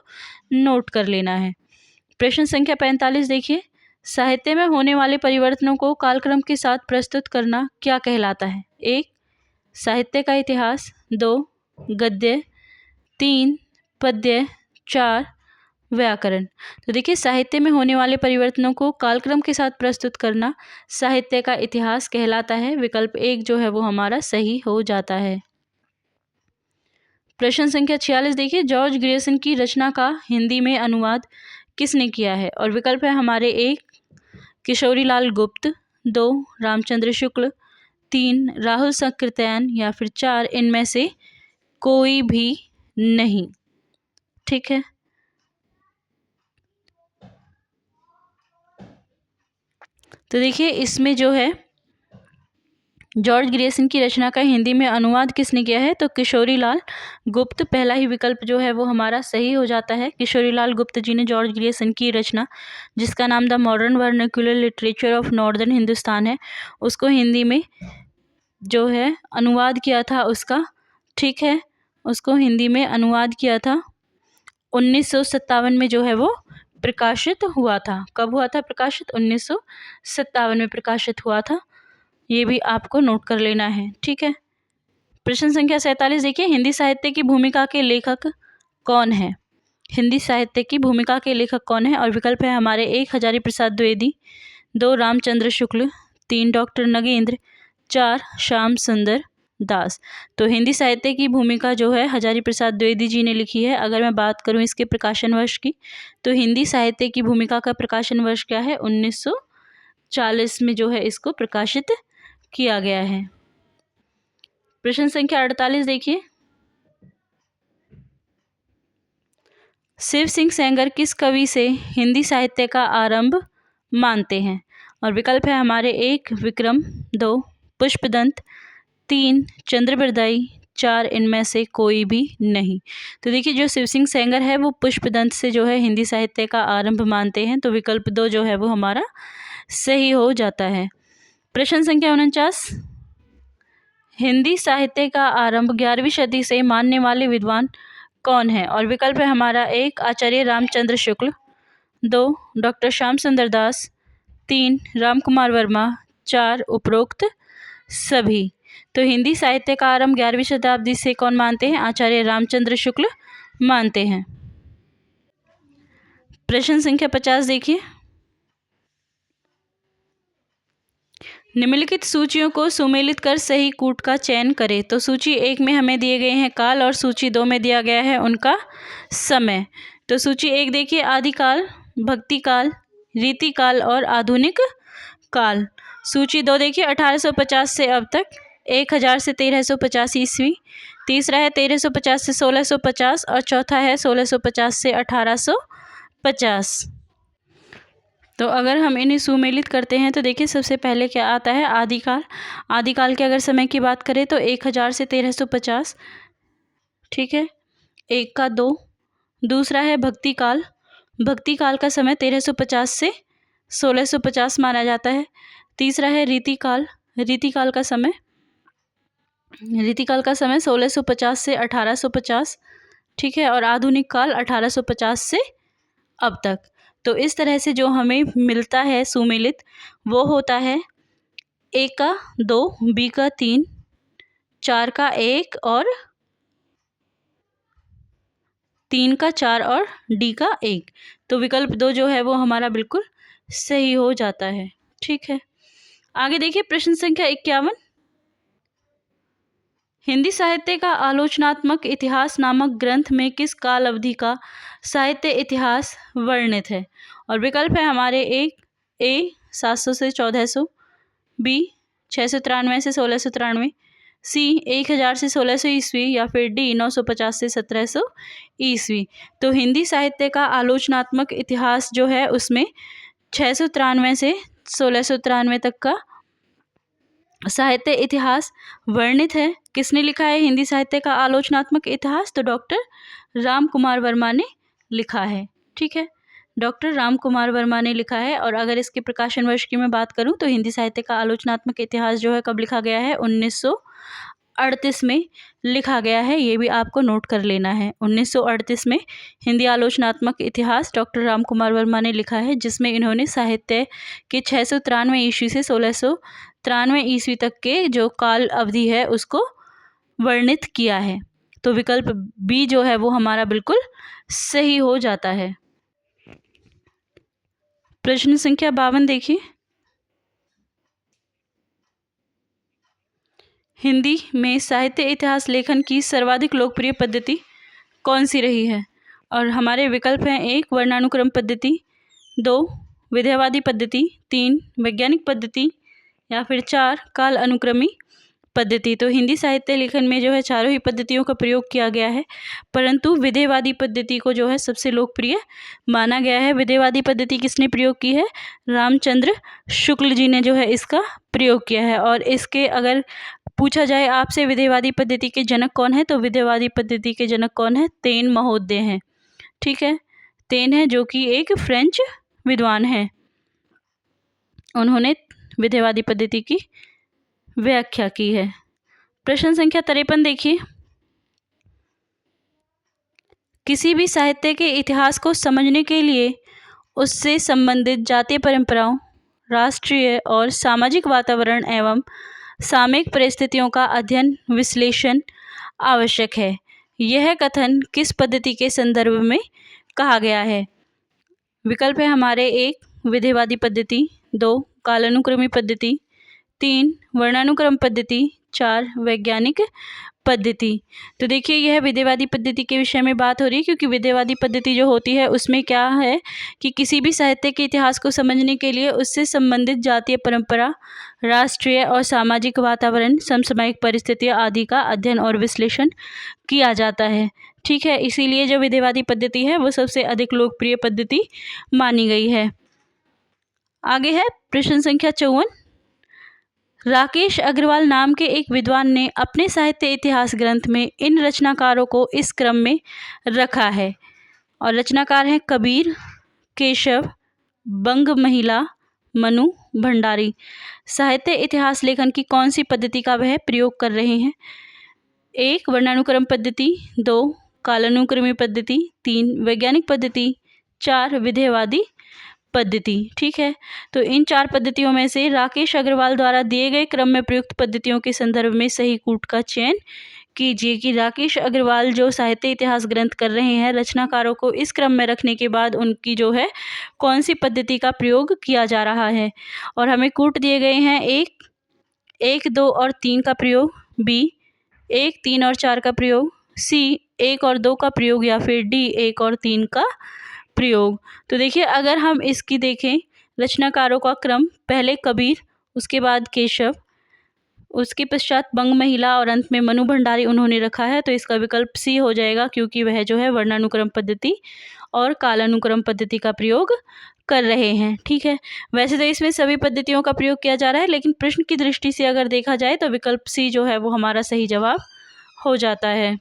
S1: नोट कर लेना है। प्रश्न संख्या 45 देखिए, साहित्य में होने वाले परिवर्तनों को कालक्रम के साथ प्रस्तुत करना क्या कहलाता है? 1, साहित्य का इतिहास, 2, गद्य, 3, पद्य, 4, व्याकरण। तो देखिए, साहित्य में होने वाले परिवर्तनों को कालक्रम के साथ प्रस्तुत करना साहित्य का इतिहास कहलाता है। विकल्प 1 जो है वो हमारा सही हो जाता है। प्रश्न संख्या 46 देखिए, जॉर्ज ग्रियर्सन की रचना का हिंदी में अनुवाद किसने किया है? और विकल्प है हमारे 1, किशोरीलाल गुप्त, 2, रामचंद्र शुक्ल, 3, राहुल सकृतैन या फिर 4 इनमें से कोई भी नहीं। ठीक है, तो देखिए इसमें जो है जॉर्ज ग्रियर्सन की रचना का हिंदी में अनुवाद किसने किया है? तो किशोरीलाल गुप्त, पहला ही विकल्प जो है वो हमारा सही हो जाता है। किशोरीलाल गुप्त जी ने जॉर्ज ग्रियर्सन की रचना, जिसका नाम the modern vernacular literature of northern Hindustan है, उसको हिंदी में जो है अनुवाद किया था उसका। ठीक है, उसको हिंदी में अनुवाद किया था 1957 में जो है वो प्रकाशित हुआ था। कब हुआ था प्रकाशित? 1957 में प्रकाशित हुआ था। ये भी आपको नोट कर लेना है। ठीक है, प्रश्न संख्या 47 देखिए, हिंदी साहित्य की भूमिका के लेखक कौन है? हिंदी साहित्य की भूमिका के लेखक कौन है? और विकल्प है हमारे 1, हजारी प्रसाद द्विवेदी, 2, रामचंद्र शुक्ल, 3, डॉक्टर नगेंद्र, 4, श्याम सुंदर दास। तो हिंदी साहित्य की भूमिका जो है हजारी प्रसाद द्विवेदी जी ने लिखी है। अगर मैं बात करूं इसके प्रकाशन वर्ष की, तो हिंदी साहित्य की भूमिका का प्रकाशन वर्ष क्या है? 1940 में जो है इसको प्रकाशित किया गया है। प्रश्न संख्या 48 देखिए, शिव सिंह सेंगर किस कवि से हिंदी साहित्य का आरंभ मानते हैं? और विकल्प है हमारे 1, विक्रम, 2, पुष्पदंत, 3, चंद्रबरदाई, 4 इनमें से कोई भी नहीं। तो देखिए जो शिव सिंह सेंगर है वो पुष्पदंत से जो है हिंदी साहित्य का आरंभ मानते हैं। तो विकल्प 2 जो है वो हमारा सही हो जाता है। प्रश्न संख्या 49, हिंदी साहित्य का आरंभ 11वीं सदी से मानने वाले विद्वान कौन है? और विकल्प है हमारा 1, आचार्य रामचंद्र शुक्ल, 2, डॉक्टर श्याम सुंदर दास, 3, रामकुमार वर्मा, 4 उपरोक्त सभी। तो हिंदी साहित्य का आरंभ 11वीं शताब्दी से कौन मानते हैं? आचार्य रामचंद्र शुक्ल मानते हैं। प्रश्न संख्या 50 देखिए, निम्नलिखित सूचियों को सुमेलित कर सही कूट का चयन करें। तो सूची 1 में हमें दिए गए हैं काल, और सूची 2 में दिया गया है उनका समय। तो सूची 1 देखिए, आदिकाल, भक्तिकाल, रीतिकाल और आधुनिक काल। सूची 2 देखिए, 1850 से अब तक, 1000 से 1350 ईस्वी। तीसरा है 1350 से 1650, और चौथा है 1650 से 1850। तो अगर हम इन्हें सुमेलित करते हैं तो देखिए सबसे पहले क्या आता है? आदिकाल। आदिकाल के अगर समय की बात करें तो 1000 से 1350। ठीक है, 1 का 2। दूसरा है भक्तिकाल। भक्तिकाल का समय 1350 से 1650 माना जाता है। तीसरा है रीतिकाल। रीतिकाल का समय 1650 से 1850। ठीक है, और आधुनिक काल 1850 से अब तक। तो इस तरह से जो हमें मिलता है सुमेलित, वो होता है ए का 2, बी का 3, 4 का 1 और 3 का 4 और डी का 1। तो विकल्प 2 जो है वो हमारा बिल्कुल सही हो जाता है। ठीक है, आगे देखिए प्रश्न संख्या 51, हिंदी साहित्य का आलोचनात्मक इतिहास नामक ग्रंथ में किस काल अवधि का साहित्य इतिहास वर्णित है? और विकल्प है हमारे एक ए 700 से 1400, बी 693 से 1693, सी 1000 से 1600 ईस्वी या फिर डी 950 से 1700 ईस्वी। तो हिंदी साहित्य का आलोचनात्मक इतिहास जो है उसमें 693 से 1693 तक का साहित्य इतिहास वर्णित है। किसने लिखा है हिंदी साहित्य का आलोचनात्मक इतिहास? तो डॉक्टर राम कुमार वर्मा ने लिखा है। ठीक है, डॉक्टर राम कुमार वर्मा ने लिखा है। और अगर इसके प्रकाशन वर्ष की मैं बात करूं तो हिंदी साहित्य का आलोचनात्मक इतिहास जो है कब लिखा गया है? 1938 में लिखा गया है। ये भी आपको नोट कर लेना है। 1938 में हिंदी आलोचनात्मक इतिहास डॉक्टर राम कुमार वर्मा ने लिखा है, जिसमें इन्होंने साहित्य के 693 ईस्वी से 1693 ईस्वी तक के जो काल अवधि है उसको वर्णित किया है। तो विकल्प बी जो है वो हमारा बिल्कुल सही हो जाता है। प्रश्न संख्या 52 देखिए। हिंदी में साहित्य इतिहास लेखन की सर्वाधिक लोकप्रिय पद्धति कौन सी रही है? और हमारे विकल्प हैं एक वर्णानुक्रम पद्धति, 2 विधेयवादी पद्धति, 3 वैज्ञानिक पद्धति या फिर 4 काल अनुक्रमी पद्धति। तो हिंदी साहित्य लेखन में जो है चारों ही पद्धतियों का प्रयोग किया गया है, परंतु विधेयवादी पद्धति को जो है सबसे लोकप्रिय माना गया है। विधेयवादी पद्धति किसने प्रयोग की है? रामचंद्र शुक्ल जी ने जो है इसका प्रयोग किया है। और इसके अगर पूछा जाए आपसे विधेयवादी पद्धति के जनक कौन है, तो विधेयवादी पद्धति के जनक कौन है? तेन महोदय हैं। ठीक है, तेन है जो कि एक फ्रेंच विद्वान है। उन्होंने विधेयवादी पद्धति की व्याख्या की है। प्रश्न संख्या 53 देखिए। किसी भी साहित्य के इतिहास को समझने के लिए उससे संबंधित जातीय परंपराओं, राष्ट्रीय और सामाजिक वातावरण एवं सामयिक परिस्थितियों का अध्ययन विश्लेषण आवश्यक है। यह कथन किस पद्धति के संदर्भ में कहा गया है? विकल्प है हमारे एक विधेयवादी पद्धति, 2 कालानुक्रमी पद्धति, 3 वर्णानुक्रम पद्धति, 4 वैज्ञानिक पद्धति। तो देखिए यह विधेयवादी पद्धति के विषय में बात हो रही है, क्योंकि विधेयवादी पद्धति जो होती है उसमें क्या है कि किसी भी साहित्य के इतिहास को समझने के लिए उससे संबंधित जातीय परंपरा, राष्ट्रीय और सामाजिक वातावरण, समसामयिक परिस्थितियाँ आदि का अध्ययन और विश्लेषण किया जाता है। ठीक है, इसीलिए जो विधेयवादी पद्धति है वो सबसे अधिक लोकप्रिय पद्धति मानी गई है। आगे है प्रश्न संख्या 54। राकेश अग्रवाल नाम के एक विद्वान ने अपने साहित्य इतिहास ग्रंथ में इन रचनाकारों को इस क्रम में रखा है। और रचनाकार हैं कबीर, केशव, बंग महिला, मनु भंडारी। साहित्य इतिहास लेखन की कौन सी पद्धति का वह प्रयोग कर रहे हैं? एक वर्णानुक्रम पद्धति, 2 कालानुक्रमी पद्धति, 3 वैज्ञानिक पद्धति, 4 विधेयवादी पद्धति। ठीक है, तो इन 4 पद्धतियों में से राकेश अग्रवाल द्वारा दिए गए क्रम में प्रयुक्त पद्धतियों के संदर्भ में सही कूट का चयन कीजिए कि राकेश अग्रवाल जो साहित्य इतिहास ग्रंथ कर रहे हैं, रचनाकारों को इस क्रम में रखने के बाद उनकी जो है कौन सी पद्धति का प्रयोग किया जा रहा है। और हमें कूट दिए गए हैं एक 2 और 3 का प्रयोग, बी 1 3 और 4 का प्रयोग, सी 1 और 2 का प्रयोग या फिर डी 1 और 3 का प्रयोग। तो देखिए अगर हम इसकी देखें रचनाकारों का क्रम, पहले कबीर, उसके बाद केशव, उसके पश्चात बंग महिला और अंत में मनु भंडारी उन्होंने रखा है। तो इसका विकल्प सी हो जाएगा, क्योंकि वह जो है वर्णानुक्रम पद्धति और कालानुक्रम पद्धति का प्रयोग कर रहे हैं। ठीक है, वैसे तो इसमें सभी पद्धतियों का प्रयोग किया जा रहा है, लेकिन प्रश्न की दृष्टि से अगर देखा जाए तो विकल्प सी जो है वो हमारा सही जवाब हो जाता है।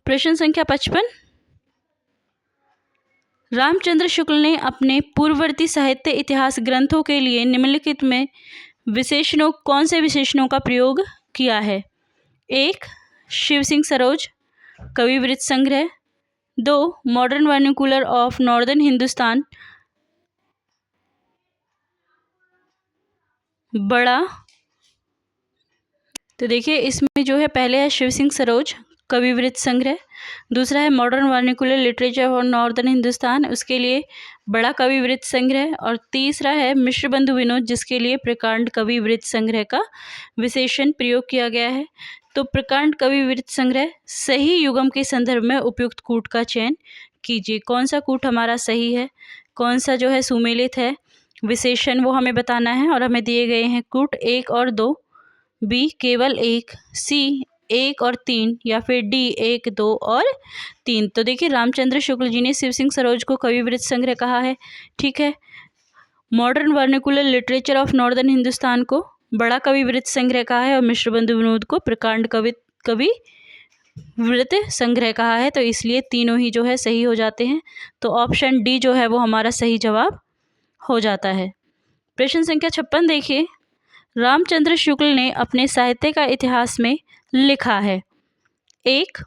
S1: प्रश्न संख्या 55। रामचंद्र शुक्ल ने अपने पूर्ववर्ती साहित्य इतिहास ग्रंथों के लिए निम्नलिखित में विशेषणों कौन से विशेषणों का प्रयोग किया है? एक शिव सिंह सरोज कविवृत्त संग्रह, 2 modern vernacular of northern Hindustan बड़ा। तो देखिए इसमें जो है पहले है शिव सिंह सरोज कविवृत्त संग्रह। दूसरा है modern vernacular literature of northern Hindustan, उसके लिए बड़ा कविवृत्त संग्रह। और तीसरा है मिश्र बंधु विनोद, जिसके लिए प्रकांड कविवृत्त संग्रह का विशेषण प्रयोग किया गया है। तो प्रकांड कविवृत्त संग्रह सही युगम के संदर्भ में उपयुक्त कूट का चयन कीजिए। कौन सा कूट हमारा सही है, कौन सा जो है सुमेलित है, विशेषण वो हमें बताना है। और हमें दिए गए हैं कूट 1 और 2, बी केवल 1, सी 1 और 3, या फिर डी 1, 2 और 3। तो देखिए रामचंद्र शुक्ल जी ने शिव सिंह सरोज को कविवृत्त संग्रह कहा है, ठीक है। Modern vernacular literature of northern Hindustan को बड़ा कविवृत्त संग्रह कहा है, और मिश्र बंधु विनोद को प्रकांड कविवृत्त संग्रह कहा है। तो इसलिए तीनों ही जो है सही हो जाते हैं। तो ऑप्शन डी जो है वो हमारा सही जवाब हो जाता है। प्रश्न संख्या 56 देखिए, रामचंद्र शुक्ल ने अपने साहित्य का इतिहास में लिखा है। 1,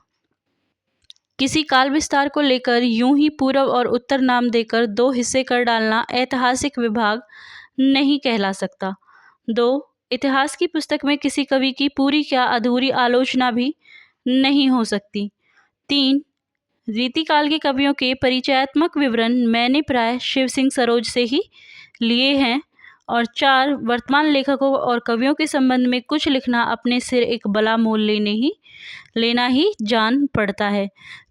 S1: किसी काल विस्तार को लेकर यूं ही पूर्व और उत्तर नाम देकर 2 हिस्से कर डालना ऐतिहासिक विभाग नहीं कहला सकता। 2, इतिहास की पुस्तक में किसी कवि की पूरी क्या अधूरी आलोचना भी नहीं हो सकती। 3, रीतिकाल के कवियों के परिचयात्मक विवरण मैंने प्राय शिव सिंह सरोज से ही लिए हैं। और 4, वर्तमान लेखकों और कवियों के संबंध में कुछ लिखना अपने सिर एक बला मोल लेना ही जान पड़ता है।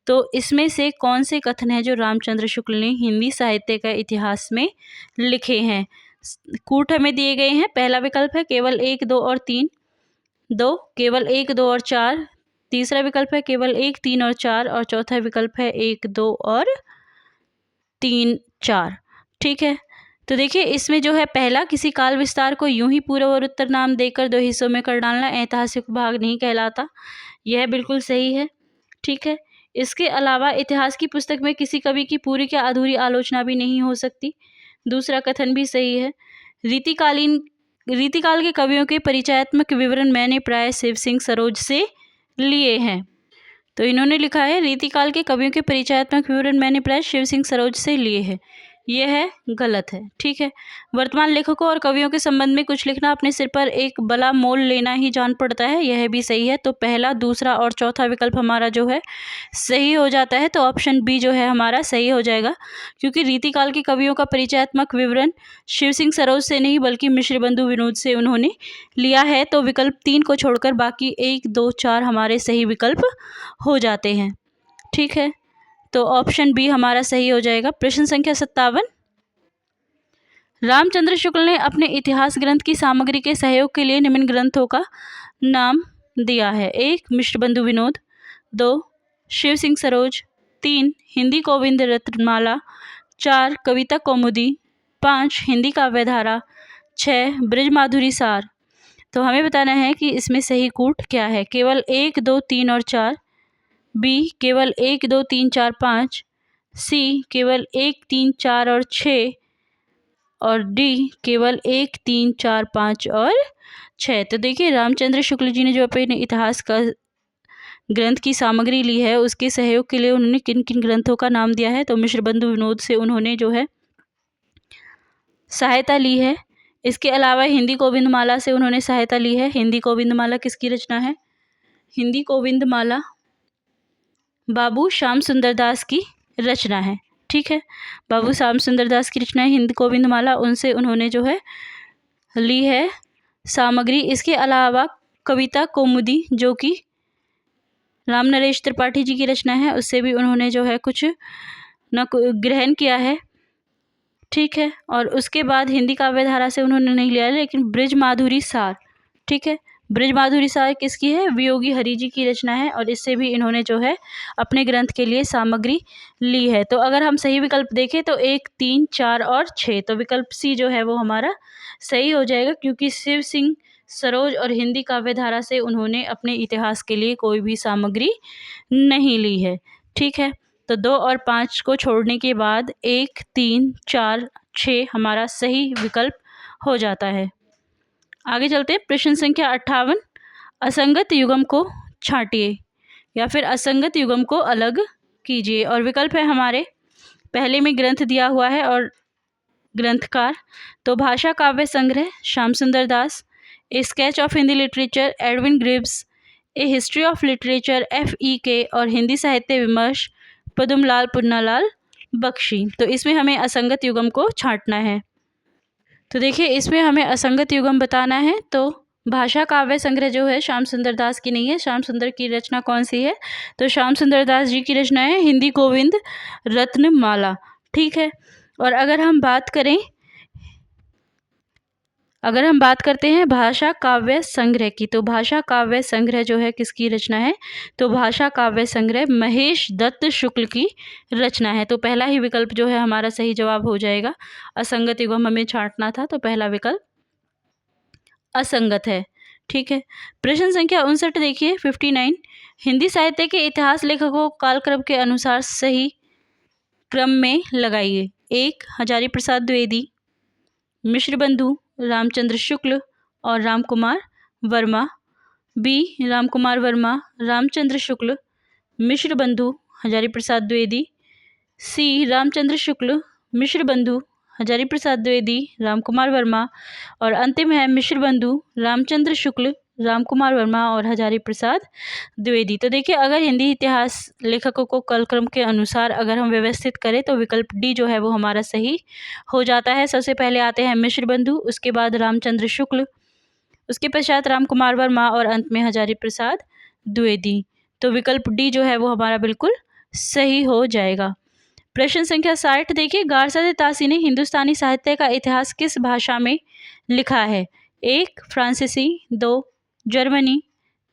S1: तो इसमें से कौन से कथन है जो रामचंद्र शुक्ल ने हिंदी साहित्य का इतिहास में लिखे हैं। कूट हमें दिए गए हैं। पहला विकल्प है केवल 1, 2 और 3, 2 केवल 1, 2 और 4, तीसरा विकल्प है केवल 1, 3 और 4, और चौथा विकल्प है 1, 2 और 3, 4, ठीक है। तो देखिए इसमें जो है पहला, किसी काल विस्तार को यूं ही पूर्व और उत्तर नाम देकर 2 हिस्सों में कर डालना ऐतिहासिक भाग नहीं कहलाता, यह बिल्कुल सही है, ठीक है। इसके अलावा इतिहास की पुस्तक में किसी कवि की पूरी या अधूरी आलोचना भी नहीं हो सकती, दूसरा कथन भी सही है। रीतिकाल के कवियों के परिचयात्मक विवरण मैंने प्राय शिव सिंह सरोज से लिए हैं। तो इन्होंने लिखा है रीतिकाल के कवियों के परिचयात्मक विवरण मैंने प्राय शिव सिंह सरोज से लिए हैं, यह है गलत है, ठीक है। वर्तमान लेखकों और कवियों के संबंध में कुछ लिखना अपने सिर पर एक बला मोल लेना ही जान पड़ता है, यह भी सही है। तो पहला, दूसरा और चौथा विकल्प हमारा जो है सही हो जाता है। तो ऑप्शन बी जो है हमारा सही हो जाएगा, क्योंकि रीतिकाल के कवियों का परिचयात्मक विवरण शिव सिंह सरोज से नहीं बल्कि मिश्र बंधु विनोद से उन्होंने लिया है। तो विकल्प 3 को छोड़कर बाकी 1, 2, 4 हमारे सही विकल्प हो जाते हैं, ठीक है। तो ऑप्शन बी हमारा सही हो जाएगा। प्रश्न संख्या 57, रामचंद्र शुक्ल ने अपने इतिहास ग्रंथ की सामग्री के सहयोग के लिए निम्न ग्रंथों का नाम दिया है। 1, मिश्र बंधु विनोद, 2, शिव सिंह सरोज, 3, हिंदी गोविंद रत्नमाला, 4, कविता कौमुदी, 5, हिंदी काव्यधारा, 6, ब्रजमाधुरी सार। तो हमें बताना है कि इसमें सही कूट क्या है। केवल 1, 2, 3 और 4, बी केवल 1, 2, 3, 4, 5, सी केवल 1, 3, 4 और 6, और डी केवल 1, 3, 4, 5 और 6। तो देखिए रामचंद्र शुक्ल जी ने जो अपने इतिहास का ग्रंथ की सामग्री ली है उसके सहयोग के लिए उन्होंने किन किन ग्रंथों का नाम दिया है। तो मिश्र बंधु विनोद से उन्होंने जो है सहायता ली है। इसके अलावा हिंदी गोविंदमाला से उन्होंने सहायता ली है। हिंदी गोविंदमाला किसकी रचना है? हिंदी गोविंदमाला बाबू श्याम सुंदर दास की रचना है, ठीक है। बाबू श्याम सुंदर दास की रचना है हिंदी गोविंदमाला, उनसे उन्होंने जो है ली है सामग्री। इसके अलावा कविता कौमुदी जो कि राम नरेश त्रिपाठी जी की रचना है, उससे भी उन्होंने जो है कुछ न ग्रहण किया है, ठीक है। और उसके बाद हिंदी काव्यधारा से उन्होंने नहीं लिया है, लेकिन ब्रजमाधुरी सार, ठीक है, ब्रजमाधुरी सार किसकी है? वियोगी हरि जी की रचना है, और इससे भी इन्होंने जो है अपने ग्रंथ के लिए सामग्री ली है। तो अगर हम सही विकल्प देखें तो 1, 3, 4 और 6, तो विकल्प सी जो है वो हमारा सही हो जाएगा, क्योंकि शिव सिंह सरोज और हिंदी काव्यधारा से उन्होंने अपने इतिहास के लिए कोई भी सामग्री नहीं ली है, ठीक है। तो 2 और 5 को छोड़ने के बाद 1, 3, 4, 6 हमारा सही विकल्प हो जाता है। आगे चलते हैं। प्रश्न संख्या 58, असंगत युग्म को छांटिए या फिर असंगत युग्म को अलग कीजिए। और विकल्प है हमारे पहले में ग्रंथ दिया हुआ है और ग्रंथकार, तो भाषा काव्य संग्रह Shyam Sundar Das, sketch of Hindi literature Edwin Greaves, a history of literature FEK और हिंदी साहित्य विमर्श पद्मलाल पुन्नालाल बख्शी। तो इसमें हमें असंगत युग्म को छांटना है। तो देखिए इसमें हमें असंगत युग्म बताना है। तो भाषा काव्य संग्रह जो है श्याम सुंदर दास की नहीं है। श्याम सुंदर की रचना कौन सी है? तो श्याम सुंदर दास जी की रचना है हिंदी गोविंद रत्नमाला। ठीक है। और अगर हम बात करते हैं भाषा काव्य संग्रह की, तो भाषा काव्य संग्रह जो है किसकी रचना है? तो भाषा काव्य संग्रह महेश दत्त शुक्ल की रचना है। तो पहला ही विकल्प जो है हमारा सही जवाब हो जाएगा। असंगत युग्म हमें छांटना था, तो पहला विकल्प असंगत है। ठीक है। प्रश्न संख्या 59 देखिए 59। हिंदी साहित्य के इतिहास लेखकों कालक्रम के अनुसार सही क्रम में लगाइए। 1 हजारी प्रसाद द्विवेदी, मिश्र बंधु रामचंद्र शुक्ल और रामकुमार वर्मा। बी रामकुमार वर्मा, रामचंद्र शुक्ल, मिश्र बंधु हजारी प्रसाद द्विवेदी। सी रामचंद्र शुक्ल, मिश्र बंधु हजारी प्रसाद द्विवेदी, रामकुमार वर्मा। और अंतिम है मिश्र बंधु रामचंद्र शुक्ल, रामकुमार वर्मा और हजारी प्रसाद द्विवेदी। तो देखिए अगर हिंदी इतिहास लेखकों को कालक्रम के अनुसार अगर हम व्यवस्थित करें तो विकल्प डी जो है वो हमारा सही हो जाता है। सबसे पहले आते हैं मिश्र बंधु, उसके बाद रामचंद्र शुक्ल, उसके पश्चात रामकुमार वर्मा और अंत में हजारी प्रसाद द्विवेदी। तो विकल्प डी जो है वो हमारा बिल्कुल सही हो जाएगा। प्रश्न संख्या 60 देखिए गारसादे तासी ने हिंदुस्तानी साहित्य का इतिहास किस भाषा में लिखा है? 1 फ्रांसीसी, 2 जर्मनी,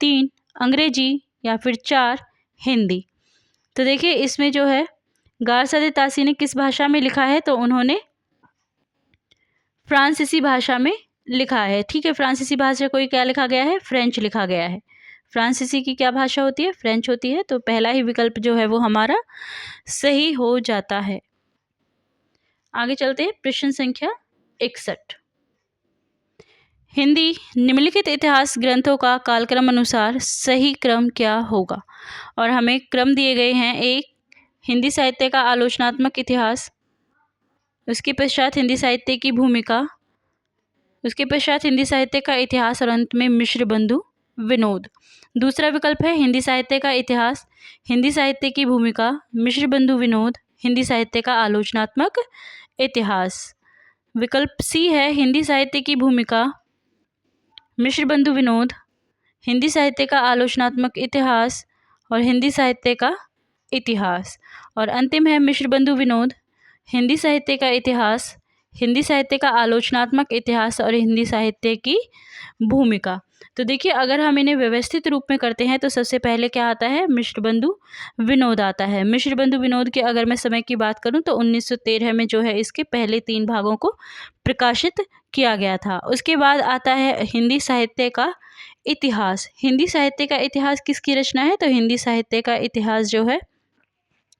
S1: 3 अंग्रेजी या फिर 4 हिंदी। तो देखिए इसमें जो है गारसादे तासी ने किस भाषा में लिखा है? तो उन्होंने फ्रांसीसी भाषा में लिखा है। ठीक है। फ्रांसीसी भाषा को क्या लिखा गया है? फ्रेंच लिखा गया है। फ्रांसीसी की क्या भाषा होती है? फ्रेंच होती है। तो पहला ही विकल्प जो है वो हमारा सही हो जाता है। आगे चलते हैं प्रश्न संख्या 61। हिंदी निम्नलिखित इतिहास ग्रंथों का कालक्रम अनुसार सही क्रम क्या होगा? और हमें क्रम दिए गए हैं। 1 हिंदी साहित्य का आलोचनात्मक इतिहास, उसके पश्चात हिंदी साहित्य की भूमिका, उसके पश्चात हिंदी साहित्य का इतिहास और अंत में मिश्र बंधु विनोद। दूसरा विकल्प है हिंदी साहित्य का इतिहास, हिंदी साहित्य की भूमिका, मिश्र बंधु विनोद, हिंदी साहित्य का आलोचनात्मक इतिहास। विकल्प सी है हिंदी साहित्य की भूमिका, मिश्र बंधु विनोद, हिंदी साहित्य का आलोचनात्मक इतिहास और हिंदी साहित्य का इतिहास। और अंतिम है मिश्र बंधु विनोद, हिंदी साहित्य का इतिहास, हिंदी साहित्य का आलोचनात्मक इतिहास और हिंदी साहित्य की भूमिका। तो देखिए अगर हम इन्हें व्यवस्थित रूप में करते हैं तो सबसे पहले क्या आता है? मिश्र बंधु विनोद आता है। मिश्र बंधु विनोद के अगर मैं समय की बात करूं तो 1913 में जो है इसके पहले 3 भागों को प्रकाशित किया गया था। उसके बाद आता है हिंदी साहित्य का इतिहास। हिंदी साहित्य का इतिहास किसकी रचना है? तो हिंदी साहित्य का इतिहास जो है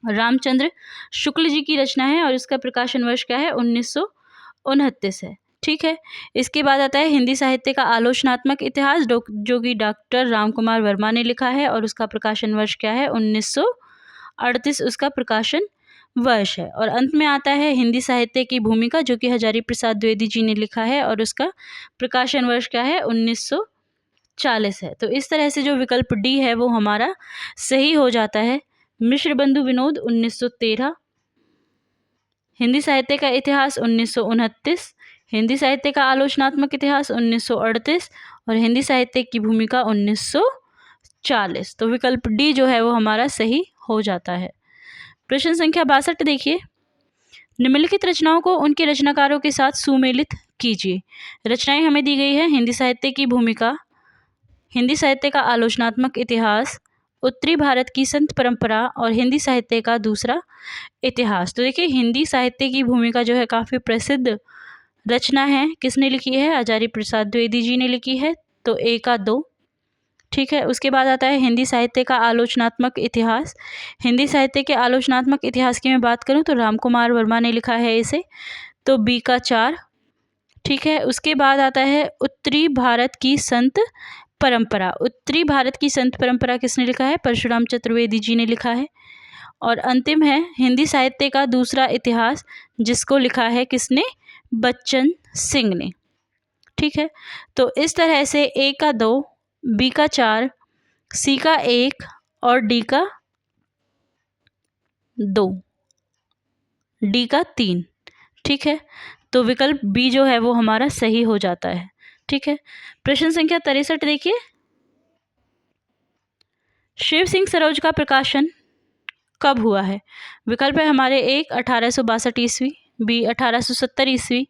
S1: रामचंद्र शुक्ल जी की रचना है और इसका प्रकाशन वर्ष क्या है? 1929 है। ठीक है। इसके बाद आता है हिंदी साहित्य का आलोचनात्मक इतिहास जो कि डॉक्टर रामकुमार वर्मा ने लिखा है और उसका प्रकाशन वर्ष क्या है? 1938 उसका प्रकाशन वर्ष है। और अंत में आता है हिंदी साहित्य की भूमिका जो कि हजारी प्रसाद द्विवेदी जी ने लिखा है और उसका प्रकाशन वर्ष क्या है? 1940 है। तो इस तरह से जो विकल्प डी है वो हमारा सही हो जाता है। मिश्र बंधु विनोद 1913, हिंदी साहित्य का इतिहास 1929, हिंदी साहित्य का आलोचनात्मक इतिहास 1938 और हिंदी साहित्य की भूमिका 1940। तो विकल्प डी जो है वो हमारा सही हो जाता है। प्रश्न संख्या 62 देखिए निम्नलिखित रचनाओं को उनके रचनाकारों के साथ सुमेलित कीजिए। रचनाएं हमें दी गई है हिंदी साहित्य की भूमिका, हिंदी साहित्य का आलोचनात्मक इतिहास, उत्तरी भारत की संत परंपरा और हिंदी साहित्य का दूसरा इतिहास। तो देखिए हिंदी साहित्य की भूमिका जो है काफ़ी प्रसिद्ध रचना है। किसने लिखी है? हजारी प्रसाद द्विवेदी जी ने लिखी है। तो ए का 2। ठीक है। उसके बाद आता है हिंदी साहित्य का आलोचनात्मक इतिहास। हिंदी साहित्य के आलोचनात्मक इतिहास की मैं बात करूं तो रामकुमार वर्मा ने लिखा है इसे। तो बी का 4। ठीक है। उसके बाद आता है उत्तरी भारत की संत परंपरा। उत्तरी भारत की संत परंपरा किसने लिखा है? परशुराम चतुर्वेदी जी ने लिखा है। और अंतिम है हिंदी साहित्य का दूसरा इतिहास जिसको लिखा है किसने? बच्चन सिंह ने। ठीक है। तो इस तरह से ए का 2, बी का 4, सी का 1 और डी का 2, डी का 3। ठीक है, तो विकल्प बी जो है वो हमारा सही हो जाता है। ठीक है, प्रश्न संख्या 63 देखिए, शिव सिंह सरोज का प्रकाशन कब हुआ है? विकल्प है हमारे 1 1862 ईस्वी, बी 1870 ईस्वी,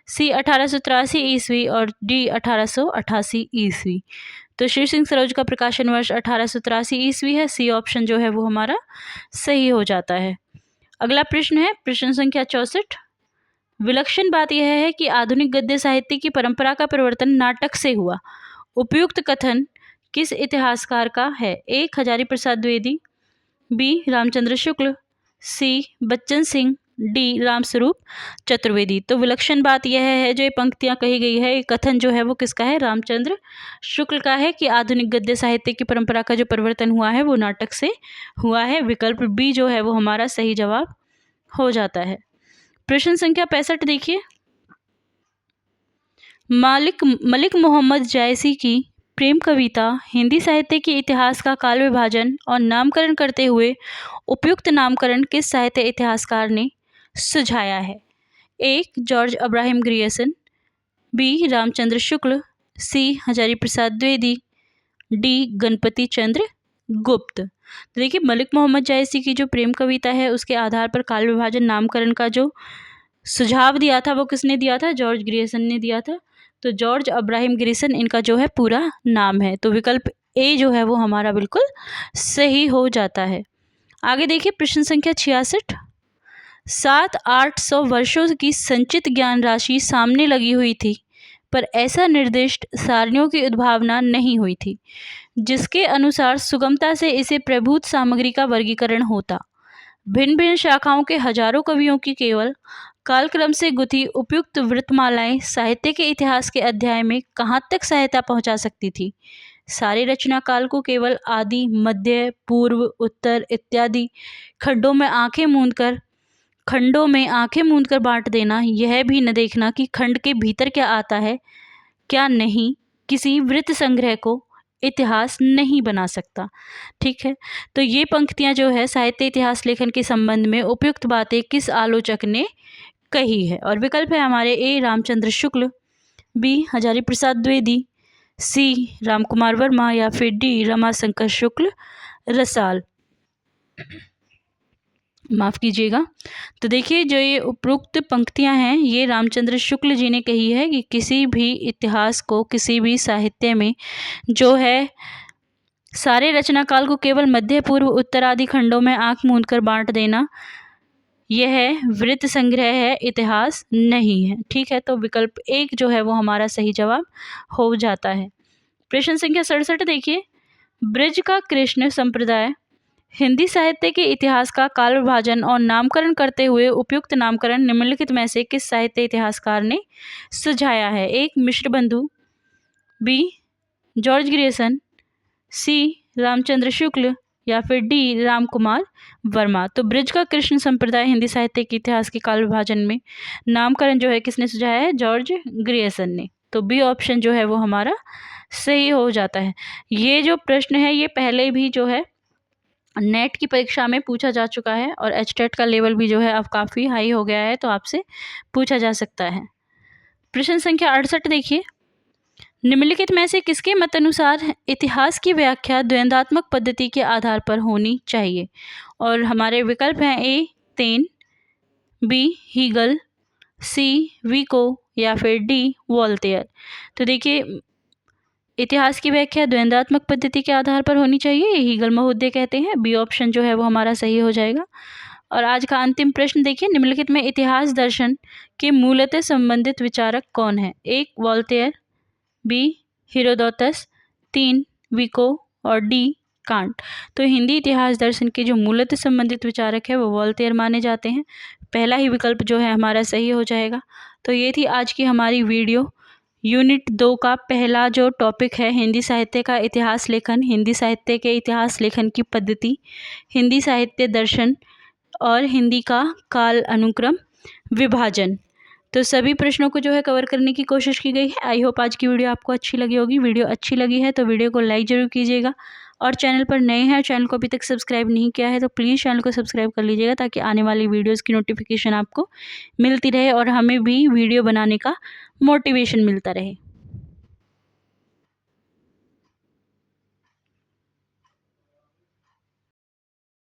S1: सी 1883 ईस्वी और डी 1888 ईस्वी। तो शिव सिंह सरोज का प्रकाशन वर्ष 1883 ईस्वी है। सी ऑप्शन जो है वो हमारा सही हो जाता है। अगला प्रश्न है प्रश्न संख्या 64, विलक्षण बात यह है कि आधुनिक गद्य साहित्य की परंपरा का परिवर्तन नाटक से हुआ। उपयुक्त कथन किस इतिहासकार का है? 1 हजारी प्रसाद द्विवेदी, बी रामचंद्र शुक्ल, सी बच्चन सिंह, डी रामस्वरूप चतुर्वेदी। तो विलक्षण बात यह है, जो ये पंक्तियां कही गई है, ये कथन जो है वो किसका है? रामचंद्र शुक्ल का है कि आधुनिक गद्य साहित्य की परंपरा का जो परिवर्तन हुआ है वो नाटक से हुआ है। विकल्प बी जो है वो हमारा सही जवाब हो जाता है। प्रश्न संख्या 65 देखिए, मलिक मोहम्मद जायसी की प्रेम कविता हिंदी साहित्य के इतिहास का काल विभाजन और नामकरण करते हुए उपयुक्त नामकरण किस साहित्य इतिहासकार ने सुझाया है? 1 George Abraham Grierson, B Ramchandra Shukla, C Hazari Prasad Dwivedi, D Ganpati Chandra Gupt. तो देखिए, मलिक मोहम्मद जायसी की जो प्रेम कविता है उसके आधार पर काल विभाजन नामकरण का जो सुझाव दिया था वो किसने दिया था? जॉर्ज ग्रियर्सन ने दिया था। तो जॉर्ज अब्राहम ग्रियर्सन इनका जो है पूरा नाम है। तो विकल्प ए जो है वो हमारा बिल्कुल सही हो जाता है। आगे देखिए प्रश्न संख्या 66, 700-800 वर्षों की संचित ज्ञान राशि सामने लगी हुई थी, पर ऐसा निर्दिष्ट सारणियों की उद्भावना नहीं हुई थी जिसके अनुसार सुगमता से इसे प्रभूत सामग्री का वर्गीकरण होता। भिन्न भिन्न शाखाओं के हजारों कवियों की केवल कालक्रम से गुथी उपयुक्त वृत्तमालाएं साहित्य के इतिहास के अध्याय में कहाँ तक सहायता पहुंचा सकती थी? सारे रचना काल को केवल आदि, मध्य, पूर्व, उत्तर इत्यादि खंडों में आंखें मूंदकर बांट देना, यह भी न देखना कि खंड के भीतर क्या आता है क्या नहीं, किसी वृत्त संग्रह को इतिहास नहीं बना सकता। ठीक है, तो ये पंक्तियां जो है साहित्य इतिहास लेखन के संबंध में उपयुक्त बातें किस आलोचक ने कही है? और विकल्प है हमारे ए रामचंद्र शुक्ल, बी हजारी प्रसाद द्विवेदी, सी रामकुमार वर्मा या फिर डी रमाशंकर शुक्ल रसाल। माफ़ कीजिएगा। तो देखिए, जो ये उपरोक्त पंक्तियां हैं ये रामचंद्र शुक्ल जी ने कही है कि किसी भी इतिहास को, किसी भी साहित्य में जो है सारे रचना काल को केवल मध्य, पूर्व, उत्तर आदि खंडों में आंख मूंदकर बांट देना, यह वृत्त संग्रह है, इतिहास नहीं है। ठीक है, तो विकल्प एक जो है वो हमारा सही जवाब हो जाता है। प्रश्न संख्या 67 देखिए, ब्रज का कृष्ण संप्रदाय हिंदी साहित्य के इतिहास का काल विभाजन और नामकरण करते हुए उपयुक्त नामकरण निम्नलिखित में से किस साहित्य इतिहासकार ने सुझाया है? 1 मिश्र बंधु, बी जॉर्ज ग्रियर्सन, सी रामचंद्र शुक्ल या फिर डी रामकुमार वर्मा। तो ब्रज का कृष्ण संप्रदाय हिंदी साहित्य के इतिहास के काल विभाजन में नामकरण जो है किसने सुझाया है? जॉर्ज ग्रियर्सन ने। तो बी ऑप्शन जो है वो हमारा सही हो जाता है। ये जो प्रश्न है ये पहले भी जो है नेट की परीक्षा में पूछा जा चुका है और एचटेट का लेवल भी जो है अब काफ़ी हाई हो गया है, तो आपसे पूछा जा सकता है। प्रश्न संख्या 68 देखिए, निम्नलिखित में से किसके मत अनुसार इतिहास की व्याख्या द्वंद्वात्मक पद्धति के आधार पर होनी चाहिए? और हमारे विकल्प हैं ए तेन, बी हीगल, सी विको या फिर डी वॉल्टेयर। तो देखिए, इतिहास की व्याख्या द्वंद्वात्मक पद्धति के आधार पर होनी चाहिए, ये हीगल महोदय कहते हैं। बी ऑप्शन जो है वो हमारा सही हो जाएगा। और आज का अंतिम प्रश्न देखिए, निम्नलिखित में इतिहास दर्शन के मूलतः संबंधित विचारक कौन है? 1 वॉल्टेयर, बी हेरोडोटस, 3 विको और डी कांट। तो हिंदी इतिहास दर्शन के जो मूलतः संबंधित विचारक है वो वॉल्टेयर माने जाते हैं। पहला ही विकल्प जो है हमारा सही हो जाएगा। तो ये थी आज की हमारी वीडियो। यूनिट 2 का पहला जो टॉपिक है हिंदी साहित्य का इतिहास लेखन, हिंदी साहित्य के इतिहास लेखन की पद्धति, हिंदी साहित्य दर्शन और हिंदी का काल अनुक्रम विभाजन। तो सभी प्रश्नों को जो है कवर करने की कोशिश की गई है। आई होप आज की वीडियो आपको अच्छी लगी होगी। वीडियो अच्छी लगी है तो वीडियो को लाइक ज़रूर कीजिएगा। और चैनल पर नए हैं, चैनल को अभी तक सब्सक्राइब नहीं किया है तो प्लीज़ चैनल को सब्सक्राइब कर लीजिएगा ताकि आने वाली वीडियोज़ की नोटिफिकेशन आपको मिलती रहे और हमें भी वीडियो बनाने का मोटिवेशन मिलता रहे।